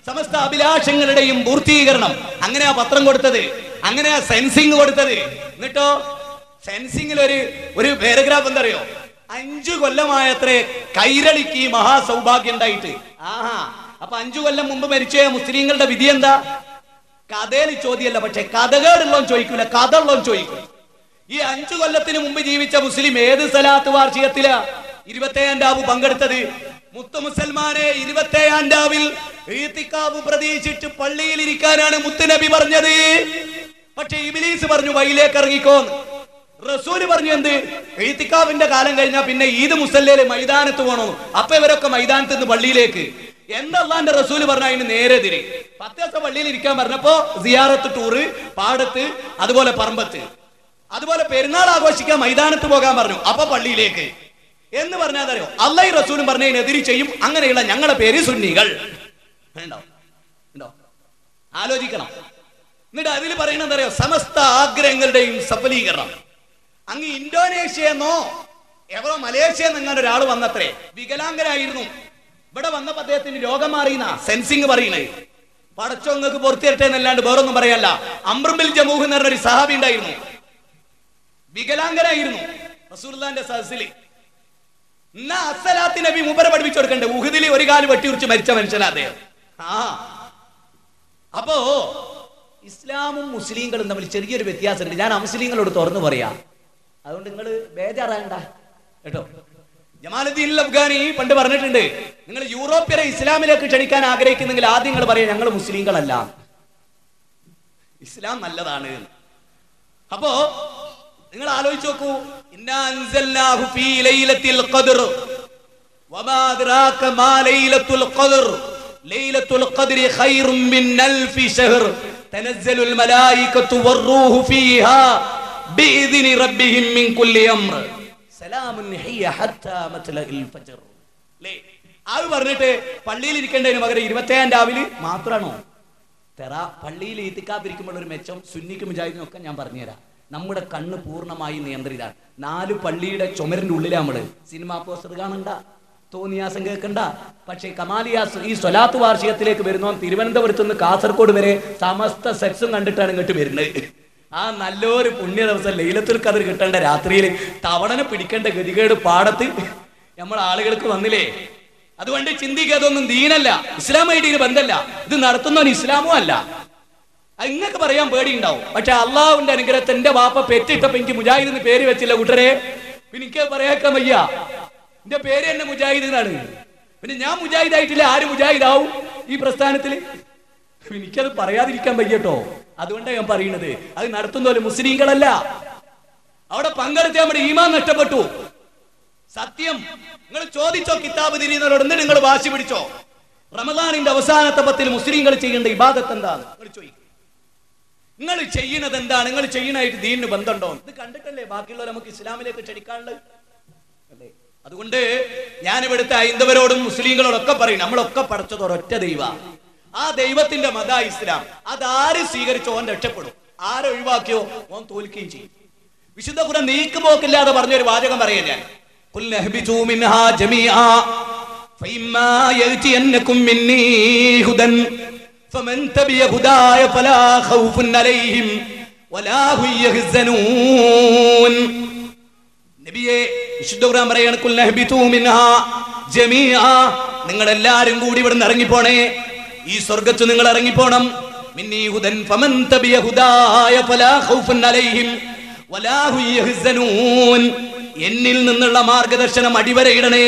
സമസ്ത അഭിലാഷങ്ങളുടെയും പൂർത്തീകരണം. അങ്ങനെയാ പത്രം കൊടുത്തത്, അങ്ങനെയാ സെൻസിങ് കൊടുത്തത്. എന്നിട്ടോ സെൻസിങ്ങിൽ ഒരു പാരഗ്രാഫ് എന്താ അറിയോ? 5 കൊല്ലമായത്രേ കൈരളിക്ക് മഹാസൗഭാഗ്യം ഉണ്ടായിട്ട്. അപ്പൊ 5 കൊല്ലം മുമ്പ് മരിച്ച മുസ്ലിങ്ങളുടെ വിധി എന്താ? കഥയിൽ ചോദ്യമല്ല, പക്ഷെ കഥകളുള്ളവൻ ചോദിക്കൂല, കഥ ഉള്ളവൻ ചോദിക്കും. ഈ 5 കൊല്ലത്തിന് മുമ്പ് ജീവിച്ച മുസ്ലിം ഏത് സലാത്ത് വാർഷികത്തിലാ 27-ാം രാവ് പങ്കെടുത്തത്? മുത്തു മുസൽമാനെ 27-ാം രാവിൽ ഇഅ്തികാഫ് പ്രതീക്ഷിച്ച് പള്ളിയിൽ ഇരിക്കാനാണ് മുത്തുനബി പറഞ്ഞത്. പക്ഷെ ഇബ്ലീസ് പറഞ്ഞു വഴിയിലേക്ക് ഇറങ്ങിക്കോന്ന്. റസൂല് പറഞ്ഞു എന്ത്? ഇഅ്തികാഫിന്റെ കാലം കഴിഞ്ഞാൽ പിന്നെ ഈദ് മുസല്ലയില് മൈതാനത്ത് പോകണോ? അപ്പൊ ഇവരൊക്കെ മൈതാനത്ത് നിന്ന് പള്ളിയിലേക്ക്. എന്താ അള്ളാന്റെ റസൂല് പറഞ്ഞ? അതിന് നേരെ തിരി 10 ദിവസം പള്ളിയിൽ ഇരിക്കാൻ പറഞ്ഞപ്പോ സിയാറത്ത് ടൂറ് പാടത്ത്, അതുപോലെ പറമ്പത്ത്, അതുപോലെ പെരുന്നാൾ ആഘോഷിക്കാൻ മൈതാനത്ത് പോകാൻ പറഞ്ഞു. അപ്പൊ പള്ളിയിലേക്ക് എന്ന് പറഞ്ഞാൽ അറിയോ? അള്ളയും റസൂലും പറഞ്ഞതിനെതിരി ചെയ്യും. അങ്ങനെയുള്ള ഞങ്ങളുടെ പേര് സുന്നികൾ. ഉണ്ടോ? ആലോചിക്കണം. എന്നിട്ട് അതിൽ പറയുന്നത് അറിയോ? സമസ്ത ആഗ്രഹങ്ങളുടെയും സഫലീകരണം. അങ്ങ് ഇന്തോനേഷ്യന്നോ എവരോ മലേഷ്യ എങ്ങനെ ഒരാൾ വന്നത്രേ, വികലാംഗനായിരുന്നു. ഇവിടെ വന്നപ്പോ അദ്ദേഹത്തിന് രോഗം മാറിയെന്നാ സെൻസിങ് പറയണേ. പടച്ചോ നിങ്ങൾക്ക് പുറത്തിരട്ടെ എന്നല്ലാണ്ട് വേറൊന്നും പറയല്ല. അംറുബിൽ ജമൂഹ് എന്ന് പറഞ്ഞൊരു സഹാബി ഉണ്ടായിരുന്നു. വികലാംഗനായിരുന്നു റസൂലുള്ളാഹിന്റെ സദസ്സിൽ. എന്നാ അസ്സലാത്ത് നബി മൂപ്പരെ പഠിപ്പിച്ചു കൊടുക്കണ്ടേ? ഉഹുദിൽ ഒരു കാല് വെട്ടിയുറിച്ച് മരിച്ച മനുഷ്യനാ അദ്ദേഹം. അപ്പോ ഇസ്ലാമും മുസ്ലിങ്ങളും തമ്മിൽ ചെറിയൊരു വ്യത്യാസമുണ്ട്. ഞാൻ അമുസ്ലിങ്ങളോട് തുറന്നു പറയാം, അതുകൊണ്ട് നിങ്ങൾ ബേജാറാകണ്ട കേട്ടോ. ജമാലുദ്ദീൻ അഫ്ഗാനി പണ്ട് പറഞ്ഞിട്ടുണ്ട്, നിങ്ങൾ യൂറോപ്യരെ ഇസ്ലാമിലേക്ക് ക്ഷണിക്കാൻ ആഗ്രഹിക്കുന്നെങ്കിൽ ആദ്യം നിങ്ങൾ പറയാം ഞങ്ങൾ മുസ്ലിങ്ങളല്ല, ഇസ്ലാം നല്ലതാണ്. അപ്പോ നിങ്ങൾ ആലോചിച്ച് നോക്കൂ, ഇന്നാ അൻസൽനാഹു ഫീ ലൈലത്തിൽ ഖദ്ർ വമാ അദ്റാക മാ ലൈലത്തുൽ ഖദ്ർ ലൈലത്തുൽ ഖദ്രി ഖൈറും മിൻ അൽഫി ശഹർ തനസ്സലുൽ മലായികത്തു വറൂഹു ഫീഹാ ബിഇദ്നി റബ്ബിഹിം മിൻ കുല്ലി അംർ സലാമുൻ ഹിയ ഹത്താ മത്ലഇൽ ഫജ്ർ. ലേ അത് പറഞ്ഞിട്ട് പള്ളിയിൽ ഇരിക്കേണ്ടതിന് പകരം 27 രാവിലെ മാത്രമാണോ പള്ളിയിൽ ഈത്തിക്കാഫ് ഇരിക്കുമ്പോൾ ഒരു മെച്ചം സുന്നിക്കും മുജാഹിദിനും ഒക്കെ ഞാൻ പറഞ്ഞുതരാം. നമ്മുടെ കണ്ണ് പൂർണ്ണമായി നിയന്ത്രിതാണ്. 4 പള്ളിയുടെ ചുമരിന്റെ ഉള്ളിൽ നമ്മള് സിനിമാ പോസ്റ്റർ കാണണ്ട, തോന്നിയാസം കേൾക്കണ്ട. പക്ഷേ കമാലിയാസ് ഈ സ്വലാത്ത് വാർഷികത്തിലേക്ക് വരുന്നോ തിരുവനന്തപുരത്ത് നിന്ന് കാസർഗോഡ് വരെ സമസ്ത സെക്സും കണ്ടിട്ടാണ് ഇങ്ങോട്ട് വരുന്നത്. ആ നല്ലൊരു പുണ്യ ദിവസം ലൈലത്തുൽ ഖദ്ർ കിട്ടേണ്ട രാത്രിയിൽ തവണനെ പിടിക്കേണ്ട ഗതികേട് പാടത്ത് നമ്മൾ ആളുകൾക്ക് വന്നില്ലേ. അതുകൊണ്ട് ചിന്തിക്കുക, അതൊന്നും ദീനല്ല, ഇസ്ലാമായിട്ട് ഇതിന് ബന്ധമല്ല, ഇത് നടത്തുന്നവൻ ഇസ്ലാമും അല്ല. ഇങ്ങക്ക് പറയാൻ പേടിയുണ്ടാവും. പക്ഷെ അള്ളാഹുവിന്റെ അനുഗ്രഹത്തെ എന്റെ വാപ്പ പെറ്റിട്ടപ്പോ എനിക്ക് മുജാഹിദ് എന്ന് പേര് വെച്ചില്ല കൂട്ടരെ. പിന്നെ എനിക്ക് പറയാക്കാൻ വയ്യ, എന്റെ പേര് തന്നെ മുജാഹിദ് എന്നാണ്. പിന്നെ ഞാൻ മുജാഹിദ് ആയിട്ടില്ല, ആര് മുജാഹിദാവും ഈ പ്രസ്ഥാനത്തിൽ? എനിക്കത് പറയാതിരിക്കാൻ വയ്യട്ടോ. അതുകൊണ്ടാണ് ഞാൻ പറയുന്നത്, അത് നടത്തുന്ന മുസ്ലിങ്ങളല്ല. അവിടെ പങ്കെടുത്ത് നമ്മുടെ ഈമാൻ നഷ്ടപ്പെട്ടു. സത്യം നിങ്ങൾ ചോദിച്ചോ കിതാബ് തിരിയുന്നവരോട്, എന്നിട്ട് നിങ്ങൾ വാശി പിടിച്ചോ റമദാനിന്റെ അവസാനത്തെ 10 മുസ്ലിങ്ങൾ ചെയ്യേണ്ട ഇബാദത്ത് എന്താണ് നിങ്ങൾ ചോദിക്കും. നിങ്ങൾ ചെയ്യുന്നത് എന്താണ്? നിങ്ങൾ ചെയ്യുന്നതായിട്ട് ദീനിന് ബന്ധമുണ്ടോ? ഇത് കണ്ടിട്ടല്ലേ ബാക്കിയുള്ളവർ നമുക്ക് ഇസ്ലാമിലേക്ക് ക്ഷണിക്കാനുള്ളത് അല്ലേ? അതുകൊണ്ട് ഞാൻ ഇവിടുത്തെ ഹൈന്ദവരോടും മുസ്ലിങ്ങളോടൊക്കെ പറയും, നമ്മളൊക്കെ പഠിച്ചത് ഒരൊറ്റ ദൈവ, ആ ദൈവത്തിന്റെ മത ഇസ്ലാം. അതാര് സ്വീകരിച്ചോ ഓൻ രക്ഷപ്പെടും, ആരൊഴിവാക്കിയോ ഓൻ തോൽക്കുകയും ചെയ്യും. വിശുദ്ധ ഖുർആൻ നീക്കുപോക്കില്ലാതെ പറഞ്ഞൊരു വാചകം പറയാം ഞാൻ, ഖുൽ ഹബിതു മിൻഹാ ജമീആ ഫഇമ്മാ യഅതിയന്നകും മിന്നീ ഹുദൻ ഫമൻ തബിയ ഹുദായ ഫലാ ഖൗഫുൻ അലൈഹിം വലാ ഹും യഹ്സനൂൻ. നബിയേ വിശുദ്ധ ഖുർആൻ പറയാണ്, ഖുൽ ഹബിതു മിൻഹാ ജമീആ, നിങ്ങൾ എല്ലാവരും കൂടി ഇവിടുന്ന് ഇറങ്ങിപ്പോണേ, ഈ സ്വർഗ്ഗത്തിൽ നിങ്ങൾ ഇറങ്ങിപ്പോണം. മിന്നീ ഹുദൻ ഫമൻ തബിയ ഹുദായ ഫലാ ഖൗഫുൻ അലൈഹിം വലാ ഹും യഹ്സനൂൻ. എന്നിൽ നിന്നുള്ള മാർഗദർശനം അടിവരയിടണേ.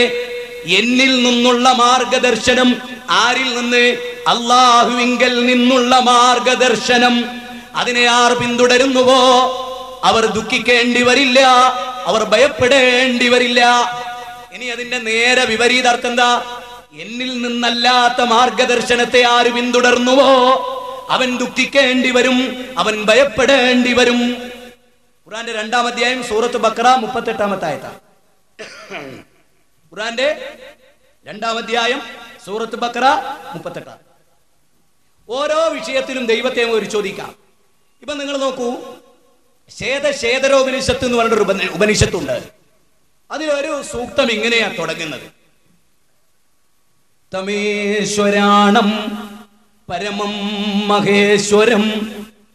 എന്നിൽ നിന്നുള്ള മാർഗദർശനം ആരിൽ നിന്ന്? അല്ലാഹുവിങ്കൽ നിന്നുള്ള മാർഗദർശനം. അതിനെ ആർ പിന്തുടരുന്നുവോ അവർ ദുഃഖിക്കേണ്ടി വരില്ല, അവർ ഭയപ്പെടേണ്ടി വരില്ല. ഇനി അതിന്റെ നേരെ വിപരീതാർത്ഥം എന്താ? എന്നിൽ നിന്നല്ലാത്ത മാർഗദർശനത്തെ ആര് പിന്തുടർന്നുവോ അവൻ ദുഃഖിക്കേണ്ടി വരും, അവൻ ഭയപ്പെടേണ്ടി വരും. ഖുർആന്റെ 2-ാം അധ്യായം സൂറത്ത് ബഖറ 38-ാമത്തെ ആയത്താണ്. ഖുർആന്റെ 2-ാം അധ്യായം സൂറത്ത് ബഖറ 38. ഓരോ വിഷയത്തിലും ദൈവത്തെ ഒരു ചോദിക്കാം. ഇപ്പൊ നിങ്ങൾ നോക്കൂ, ശേതരോപനിഷത്ത് എന്ന് പറഞ്ഞൊരു ഉപനിഷത്തുണ്ട്. അതിലൊരു സൂക്തം ഇങ്ങനെയാ തുടങ്ങുന്നത്, തമേശ്വരാണം പരമം മഹേശ്വരം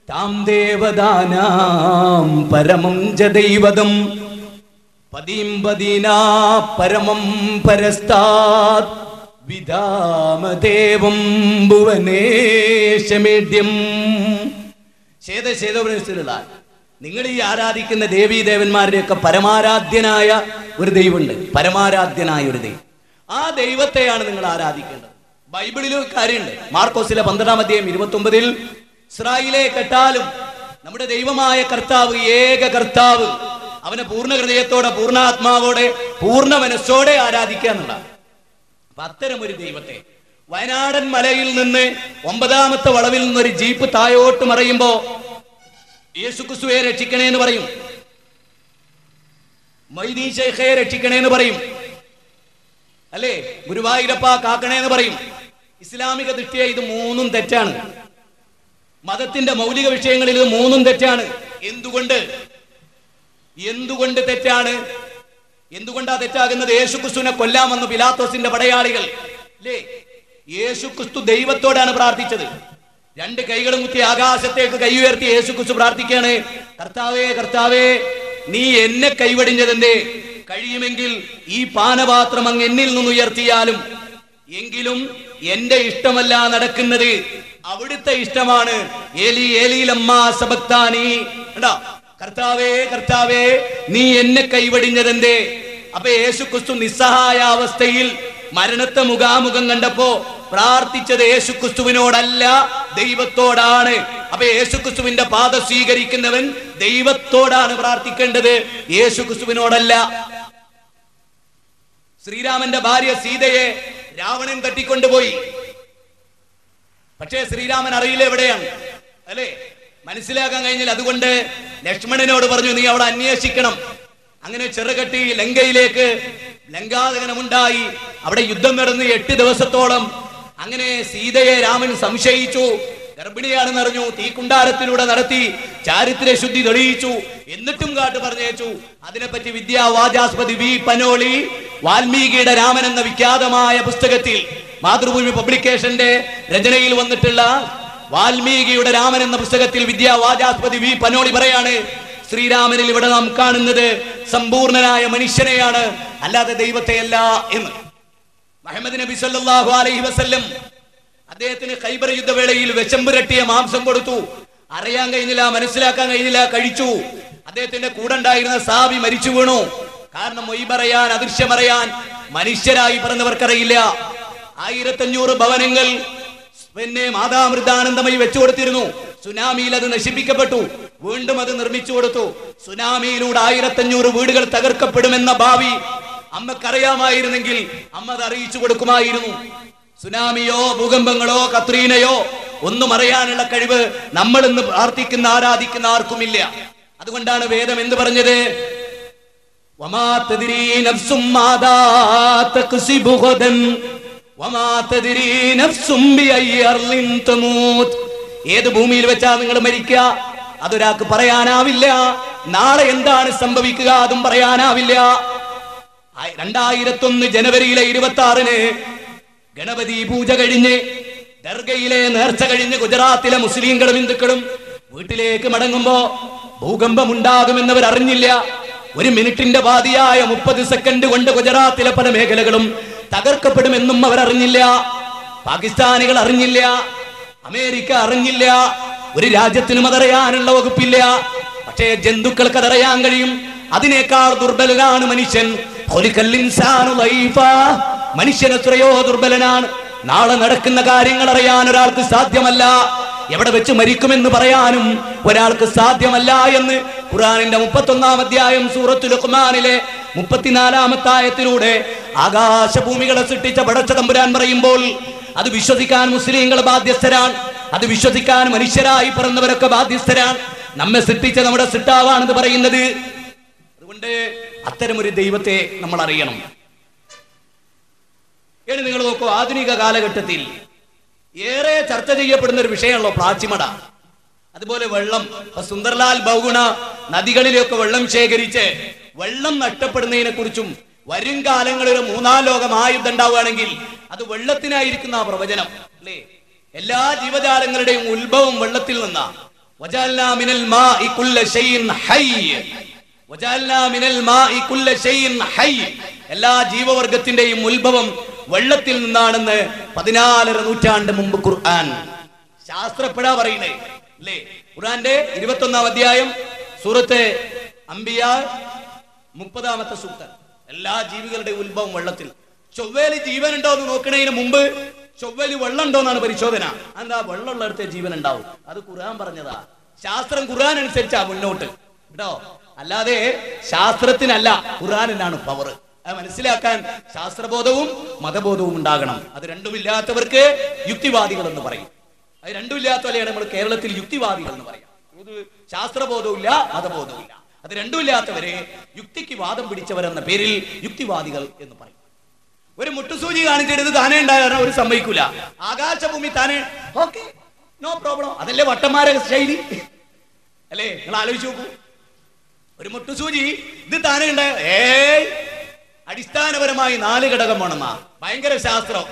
താം ദേവദാനാം പരമം ജദൈവതം പദീം പദീനാ പരമം പരസ്താത് വിധാമദേവം ഭുവനേശമേദ്യം. ശേതോപനിഷത്തിലുള്ള നിങ്ങൾ ഈ ആരാധിക്കുന്ന ദേവീ ദേവന്മാരുടെയൊക്കെ പരമാരാധ്യനായ ഒരു ദൈവമുണ്ട്, പരമാരാധ്യനായ ഒരു ദൈവം. ആ ദൈവത്തെയാണ് നിങ്ങൾ ആരാധിക്കേണ്ടത്. ബൈബിളിലും കാര്യമുണ്ട്. മാർക്കോസിലെ 12-ാം അധ്യായം 29-ൽ ഇസ്രായേലേ കേട്ടാലും നമ്മുടെ ദൈവമായ കർത്താവ്, ഏക കർത്താവ്, അവനെ പൂർണ്ണ ഹൃദയത്തോടെ, പൂർണ്ണാത്മാവോടെ, പൂർണ്ണ മനസ്സോടെ ആരാധിക്കുക എന്നുള്ള. അപ്പൊ അത്തരം ഒരു ദൈവത്തെ വയനാടൻ മലയിൽ നിന്ന് 9-ാമത്തെ വളവിൽ നിന്നൊരു ജീപ്പ് തായോട്ട് മറയുമ്പോ യേശുക്രിസ്തുവെ രക്ഷിക്കണേ എന്ന് പറയും, മൊയ്തീൻ ശൈഖയെ രക്ഷിക്കണേ എന്ന് പറയും, അല്ലേ, ഗുരുവായൂരപ്പ കാക്കണേ എന്ന് പറയും. ഇസ്ലാമിക ദൃഷ്ടിയെ ഇത് 3ഉം തെറ്റാണ്. മതത്തിന്റെ മൗലിക വിഷയങ്ങളിൽ ഇത് 3ഉം തെറ്റാണ്. എന്തുകൊണ്ട് തെറ്റാണ്? എന്തുകൊണ്ടാ തെറ്റാകുന്നത്? യേശുക്രിസ്തുവിനെ കൊല്ലാൻ വന്നു പിലാത്തോസിന്റെ പടയാളികൾ, അല്ലേ? യേശുക്രിസ്തു ദൈവത്തോടാണ് പ്രാർത്ഥിച്ചത്. 2 കൈകളും കുത്തി ആകാശത്തേക്ക് കൈ ഉയർത്തി യേശുക്രിസ്തു പ്രാർത്ഥിക്കുകയാണ്, കർത്താവേ കർത്താവേ നീ എന്നെ കൈവടിഞ്ഞതെന്തേ? കഴിയുമെങ്കിൽ ഈ പാനപാത്രം അങ്ങ് എന്നിൽ നിന്ന് ഉയർത്തിയാലും, എങ്കിലും എന്റെ ഇഷ്ടമല്ല നടക്കുന്നത്, അവിടുത്തെ ഇഷ്ടമാണ്. ഏലി ഏലി ലമ്മാ സബക്താനി. കർത്താവേ കർത്താവേ നീ എന്നെ കൈവടിഞ്ഞതെന്തേ? അപ്പൊ യേശുക്രിസ്തു നിസ്സഹായ അവസ്ഥയിൽ മരണത്തെ മുഖാമുഖം കണ്ടപ്പോ പ്രാർത്ഥിച്ചത് യേശുക്രിസ്തുവിനോടല്ല, ദൈവത്തോടാണ്. അപ്പൊ യേശുക്രിസ്തുവിന്റെ പാത സ്വീകരിക്കുന്നവൻ ദൈവത്തോടാണ് പ്രാർത്ഥിക്കേണ്ടത്, യേശുക്രിസ്തുവിനോടല്ല. ശ്രീരാമന്റെ ഭാര്യ സീതയെ രാവണൻ തട്ടിക്കൊണ്ടുപോയി. പക്ഷേ ശ്രീരാമൻ അറിയില്ല എവിടെയാണ്, അല്ലേ? മനസ്സിലാക്കാൻ കഴിഞ്ഞില്ല. അതുകൊണ്ട് ലക്ഷ്മണനോട് പറഞ്ഞു, നീ അവിടെ അന്വേഷിക്കണം. അങ്ങനെ ചെറുകെട്ടി ലങ്കയിലേക്ക് ലങ്കാദഹനമുണ്ടായി. അവിടെ യുദ്ധം നടന്ന് 8 ദിവസത്തോളം. അങ്ങനെ സീതയെ രാമൻ സംശയിച്ചു, ഗർഭിണിയാണെന്ന് അറിഞ്ഞു. തീക്കുണ്ടാരത്തിലൂടെ നടത്തി ചാരിത്ര ശുദ്ധി തെളിയിച്ചു. എന്നിട്ടും കാട്ടു പറഞ്ഞേച്ചു. അതിനെപ്പറ്റി വിദ്യാവാചാസ്പതി വി പനോളി വാൽമീകിയുടെ രാമൻ എന്ന വിഖ്യാതമായ പുസ്തകത്തിൽ, മാതൃഭൂമി പബ്ലിക്കേഷന്റെ രചനയിൽ വന്നിട്ടുള്ള വാൽമീകിയുടെ രാമൻ എന്ന പുസ്തകത്തിൽ വിദ്യാവാചാസ്പതി വി പനോളി പറയാണ്, ശ്രീരാമനിൽ ഇവിടെ നാം കാണുന്നത് സമ്പൂർണനായ മനുഷ്യനെയാണ്, അല്ലാതെ ദൈവത്തെയല്ല എന്ന്. മുഹമ്മദ് നബി സല്ലല്ലാഹു അലൈഹി വസല്ലം അദ്ദേഹത്തിന് ഖൈബർ യുദ്ധവേളയിൽ വിശമ്പുരട്ടിയ മാംസം കൊടുത്തു. അറിയാൻ കഴിഞ്ഞില്ല, മനസ്സിലാക്കാൻ കഴിഞ്ഞില്ല, കഴിച്ചു. അദ്ദേഹത്തിന്റെ കൂടെ ഉണ്ടായിരുന്ന സാബി മരിച്ചു വീണു. കാരണം മൊയ് പറയാൻ, അദൃശ്യമറിയാൻ മനുഷ്യരായി പറഞ്ഞവർക്കറിയില്ല. 1500 ഭവനങ്ങൾ പിന്നെ മാതാമൃതാനന്ദമയി വെച്ചു കൊടുത്തിരുന്നു. സുനാമിയിൽ അത് നശിപ്പിക്കപ്പെട്ടു. വീണ്ടും അത് നിർമ്മിച്ചു കൊടുത്തു. സുനാമിയിലൂടെ 1500 വീടുകൾ തകർക്കപ്പെടുമെന്ന ഭാവി അമ്മക്കറിയാമായിരുന്നെങ്കിൽ അമ്മ അത് അറിയിച്ചു കൊടുക്കുമായിരുന്നു. സുനാമിയോ ഭൂകമ്പങ്ങളോ കത്രീനയോ ഒന്നും അറിയാനുള്ള കഴിവ് നമ്മൾ ഇന്ന് പ്രാർത്ഥിക്കുന്ന ആരാധിക്കുന്ന ആർക്കുമില്ല. അതുകൊണ്ടാണ് വേദം എന്ത് പറഞ്ഞത്? വമാ തദ്രീ നഫ്സും മാദാ തക്സിബു ഗദൻ വമാ തദ്രീ നഫ്സും ബിഅയ്യി അർളിൻ തമൂത്. ഏത് ഭൂമിയിൽ വെച്ചാ നിങ്ങൾ മരിക്കുക അതൊരാൾക്ക് പറയാനാവില്ല. നാളെ എന്താണ് സംഭവിക്കുക അതും പറയാനാവില്ല. 2001 ജനുവരിയിലെ 26-ന് ഗണപതി പൂജ കഴിഞ്ഞ് ദർഗയിലെ നേർച്ച കഴിഞ്ഞ് ഗുജറാത്തിലെ മുസ്ലിങ്ങളും ഹിന്ദുക്കളും വീട്ടിലേക്ക് മടങ്ങുമ്പോ ഭൂകമ്പം ഉണ്ടാകുമെന്നവർ അറിഞ്ഞില്ല. 1 മിനിറ്റിന്റെ പാതിയായ 30 സെക്കൻഡ് കൊണ്ട് ഗുജറാത്തിലെ പല മേഖലകളും തകർക്കപ്പെടുമെന്നും അവർ അറിഞ്ഞില്ല. പാകിസ്ഥാനികൾ അറിഞ്ഞില്ല, അമേരിക്ക അറിഞ്ഞില്ല, ഒരു രാജ്യത്തിനും അതറിയാനുള്ള വകുപ്പില്ല. പക്ഷേ ജന്തുക്കൾക്ക് അതറിയാൻ കഴിയും. അതിനേക്കാൾ ദുർബലനാണ് മനുഷ്യൻ. മനുഷ്യൻ എത്രയോ ദുർബലനാണ്. നാളെ നടക്കുന്ന കാര്യങ്ങൾ അറിയാൻ ഒരാൾക്ക് സാധ്യമല്ല. എവിടെ വെച്ച് മരിക്കുമെന്ന് പറയാനും ഒരാൾക്ക് സാധ്യമല്ല എന്ന് ഖുർആനിന്റെ 31-ാം അധ്യായം സൂറത്തുൽ ലുഖ്മാനിലെ 34-ാമത്തെ ആയത്തിലൂടെ ആകാശഭൂമികളെ സൃഷ്ടിച്ച പടച്ച തമ്പുരാൻ പറയുമ്പോൾ അത് വിശ്വസിക്കാൻ മുസ്ലിങ്ങൾ ബാധ്യസ്ഥരാണ്. അത് വിശ്വസിക്കാൻ മനുഷ്യരായി പിറന്നവരൊക്കെ ബാധ്യസ്ഥരാണ്. നമ്മെ സൃഷ്ടിച്ച നമ്മുടെ സൃഷ്ടാവാണെന്ന് പറയുന്നത്. അതുകൊണ്ട് അത്തരമൊരു ദൈവത്തെ നമ്മൾ അറിയണം. ഇനി നിങ്ങൾ നോക്കൂ, ആധുനിക കാലഘട്ടത്തിൽ ഏറെ ചർച്ച ചെയ്യപ്പെടുന്ന ഒരു വിഷയമാണല്ലോ പ്ലാച്ചിമട. അതുപോലെ വെള്ളം. സുന്ദർലാൽ ബഹുഗുണ നദികളിലൊക്കെ വെള്ളം ശേഖരിച്ച് വെള്ളം നഷ്ടപ്പെടുന്നതിനെ കുറിച്ചും വരും കാലങ്ങളിൽ 3-ാം ലോക മഹായുദ്ധം ഉണ്ടാവുകയാണെങ്കിൽ അത് വെള്ളത്തിനായിരിക്കുന്ന ആ പ്രവചനം അല്ലേ? എല്ലാ ജീവജാലങ്ങളുടെയും ഉത്ഭവം വെള്ളത്തിൽ നിന്നാ. വജഅൽനാ മിനൽ മാഇ കുല്ല ശൈഇൻ ഹയ്യ്. വജഅൽനാ മിനൽ മാഇ കുല്ല ശൈഇൻ ഹയ്യ്. എല്ലാ ജീവവർഗത്തിന്റെയും ഉത്ഭവം വെള്ളത്തിൽ നിന്നാണെന്ന് 14 നൂറ്റാണ്ട് മുമ്പ് ഖുർആൻ ശാസ്ത്രപ്പെട പറയുന്നേ അല്ലേ? ഖുർആന്റെ 21-ാം അധ്യായം സൂറത്ത് അംബിയ 30-ാമത്തെ സൂക്തം. എല്ലാ ജീവികളുടെ ഉത്ഭവം വെള്ളത്തിൽ. ചൊവ്വയിൽ ജീവൻ ഉണ്ടോ എന്ന് നോക്കണതിന് മുമ്പ് ചൊവ്വയിൽ വെള്ളം ഉണ്ടോ എന്നാണ് പരിശോധന. എന്താ വെള്ളമുള്ളിടത്തെ ജീവൻ ഉണ്ടാവും. അത് ഖുർആൻ പറഞ്ഞതാ. ശാസ്ത്രം ഖുർആൻ അനുസരിച്ചാ മുന്നോട്ട് കേട്ടോ. അല്ലാതെ ശാസ്ത്രത്തിനല്ല, ഖുർആനിനാണ് പവർ. അത് മനസ്സിലാക്കാൻ ശാസ്ത്രബോധവും മതബോധവും ഉണ്ടാകണം. അത് രണ്ടുമില്ലാത്തവർക്ക് യുക്തിവാദികൾ എന്ന് പറയും. അത് രണ്ടുമില്ലാത്തവരെയാണ് നമ്മൾ കേരളത്തിൽ യുക്തിവാദികൾ എന്ന് പറയാം. ശാസ്ത്രബോധവും ഇല്ല, മതബോധവും ഇല്ല. അത് രണ്ടുമില്ലാത്തവരെ യുക്തിക്ക് വാദം പിടിച്ചവരെന്ന പേരിൽ യുക്തിവാദികൾ എന്ന് പറയും. ഒരു മുട്ടുസൂചി കാണിച്ചിട്ട് താനേ ഉണ്ടാകാൻ ഒരു സമ്മതിക്കൂല. ആകാശഭൂമി താനേ, ഓക്കെ, നോ പ്രോബ്ലം. അതല്ലേ വട്ടന്മാരെ ശൈലി അല്ലേ? നിങ്ങൾ ആലോചിച്ച് നോക്കൂ. ഒരു മുട്ടുസൂചി ഇത് താനേ ഉണ്ടായ, അടിസ്ഥാനപരമായി 4 ഘടകം വേണമെന്നാ. ഭയങ്കര ശാസ്ത്രം.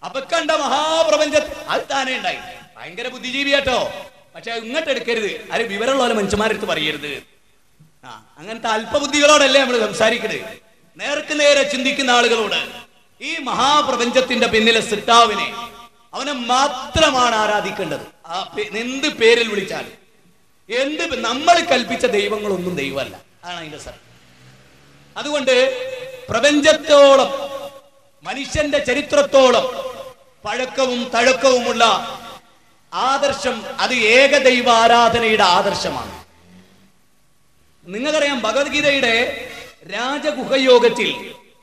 അപ്പൊ കണ്ട മഹാപ്രപഞ്ചത്തിൽ അത് താനേ ഉണ്ടായി. ഭയങ്കര ബുദ്ധിജീവിയാട്ടോ. പക്ഷെ ഇങ്ങോട്ട് എടുക്കരുത്. അത് വിവരമുള്ള പോലെ മനുഷ്യന്മാരെടുത്ത് പറയരുത്. അങ്ങനത്തെ അല്പബുദ്ധികളോടല്ലേ നമ്മൾ സംസാരിക്കണത്. നേർക്ക് നേരെ ചിന്തിക്കുന്ന ആളുകളോട്. ഈ മഹാപ്രപഞ്ചത്തിന്റെ പിന്നിലെ സിട്ടാവിനെ, അവനെ മാത്രമാണ് ആരാധിക്കേണ്ടത്. എന്ത് പേരിൽ വിളിച്ചാൽ, നമ്മൾ കൽപ്പിച്ച ദൈവങ്ങളൊന്നും ദൈവമല്ല. അതാണ് അതിന്റെ സത്യം. അതുകൊണ്ട് പ്രപഞ്ചത്തോളം, മനുഷ്യന്റെ ചരിത്രത്തോളം പഴക്കവും തഴക്കവുമുള്ള ആദർശം അത് ഏകദൈവ ആരാധനയുടെ ആദർശമാണ്. നിങ്ങൾക്കറിയാം, ഭഗവത്ഗീതയുടെ രാജഗുഹയോഗത്തിൽ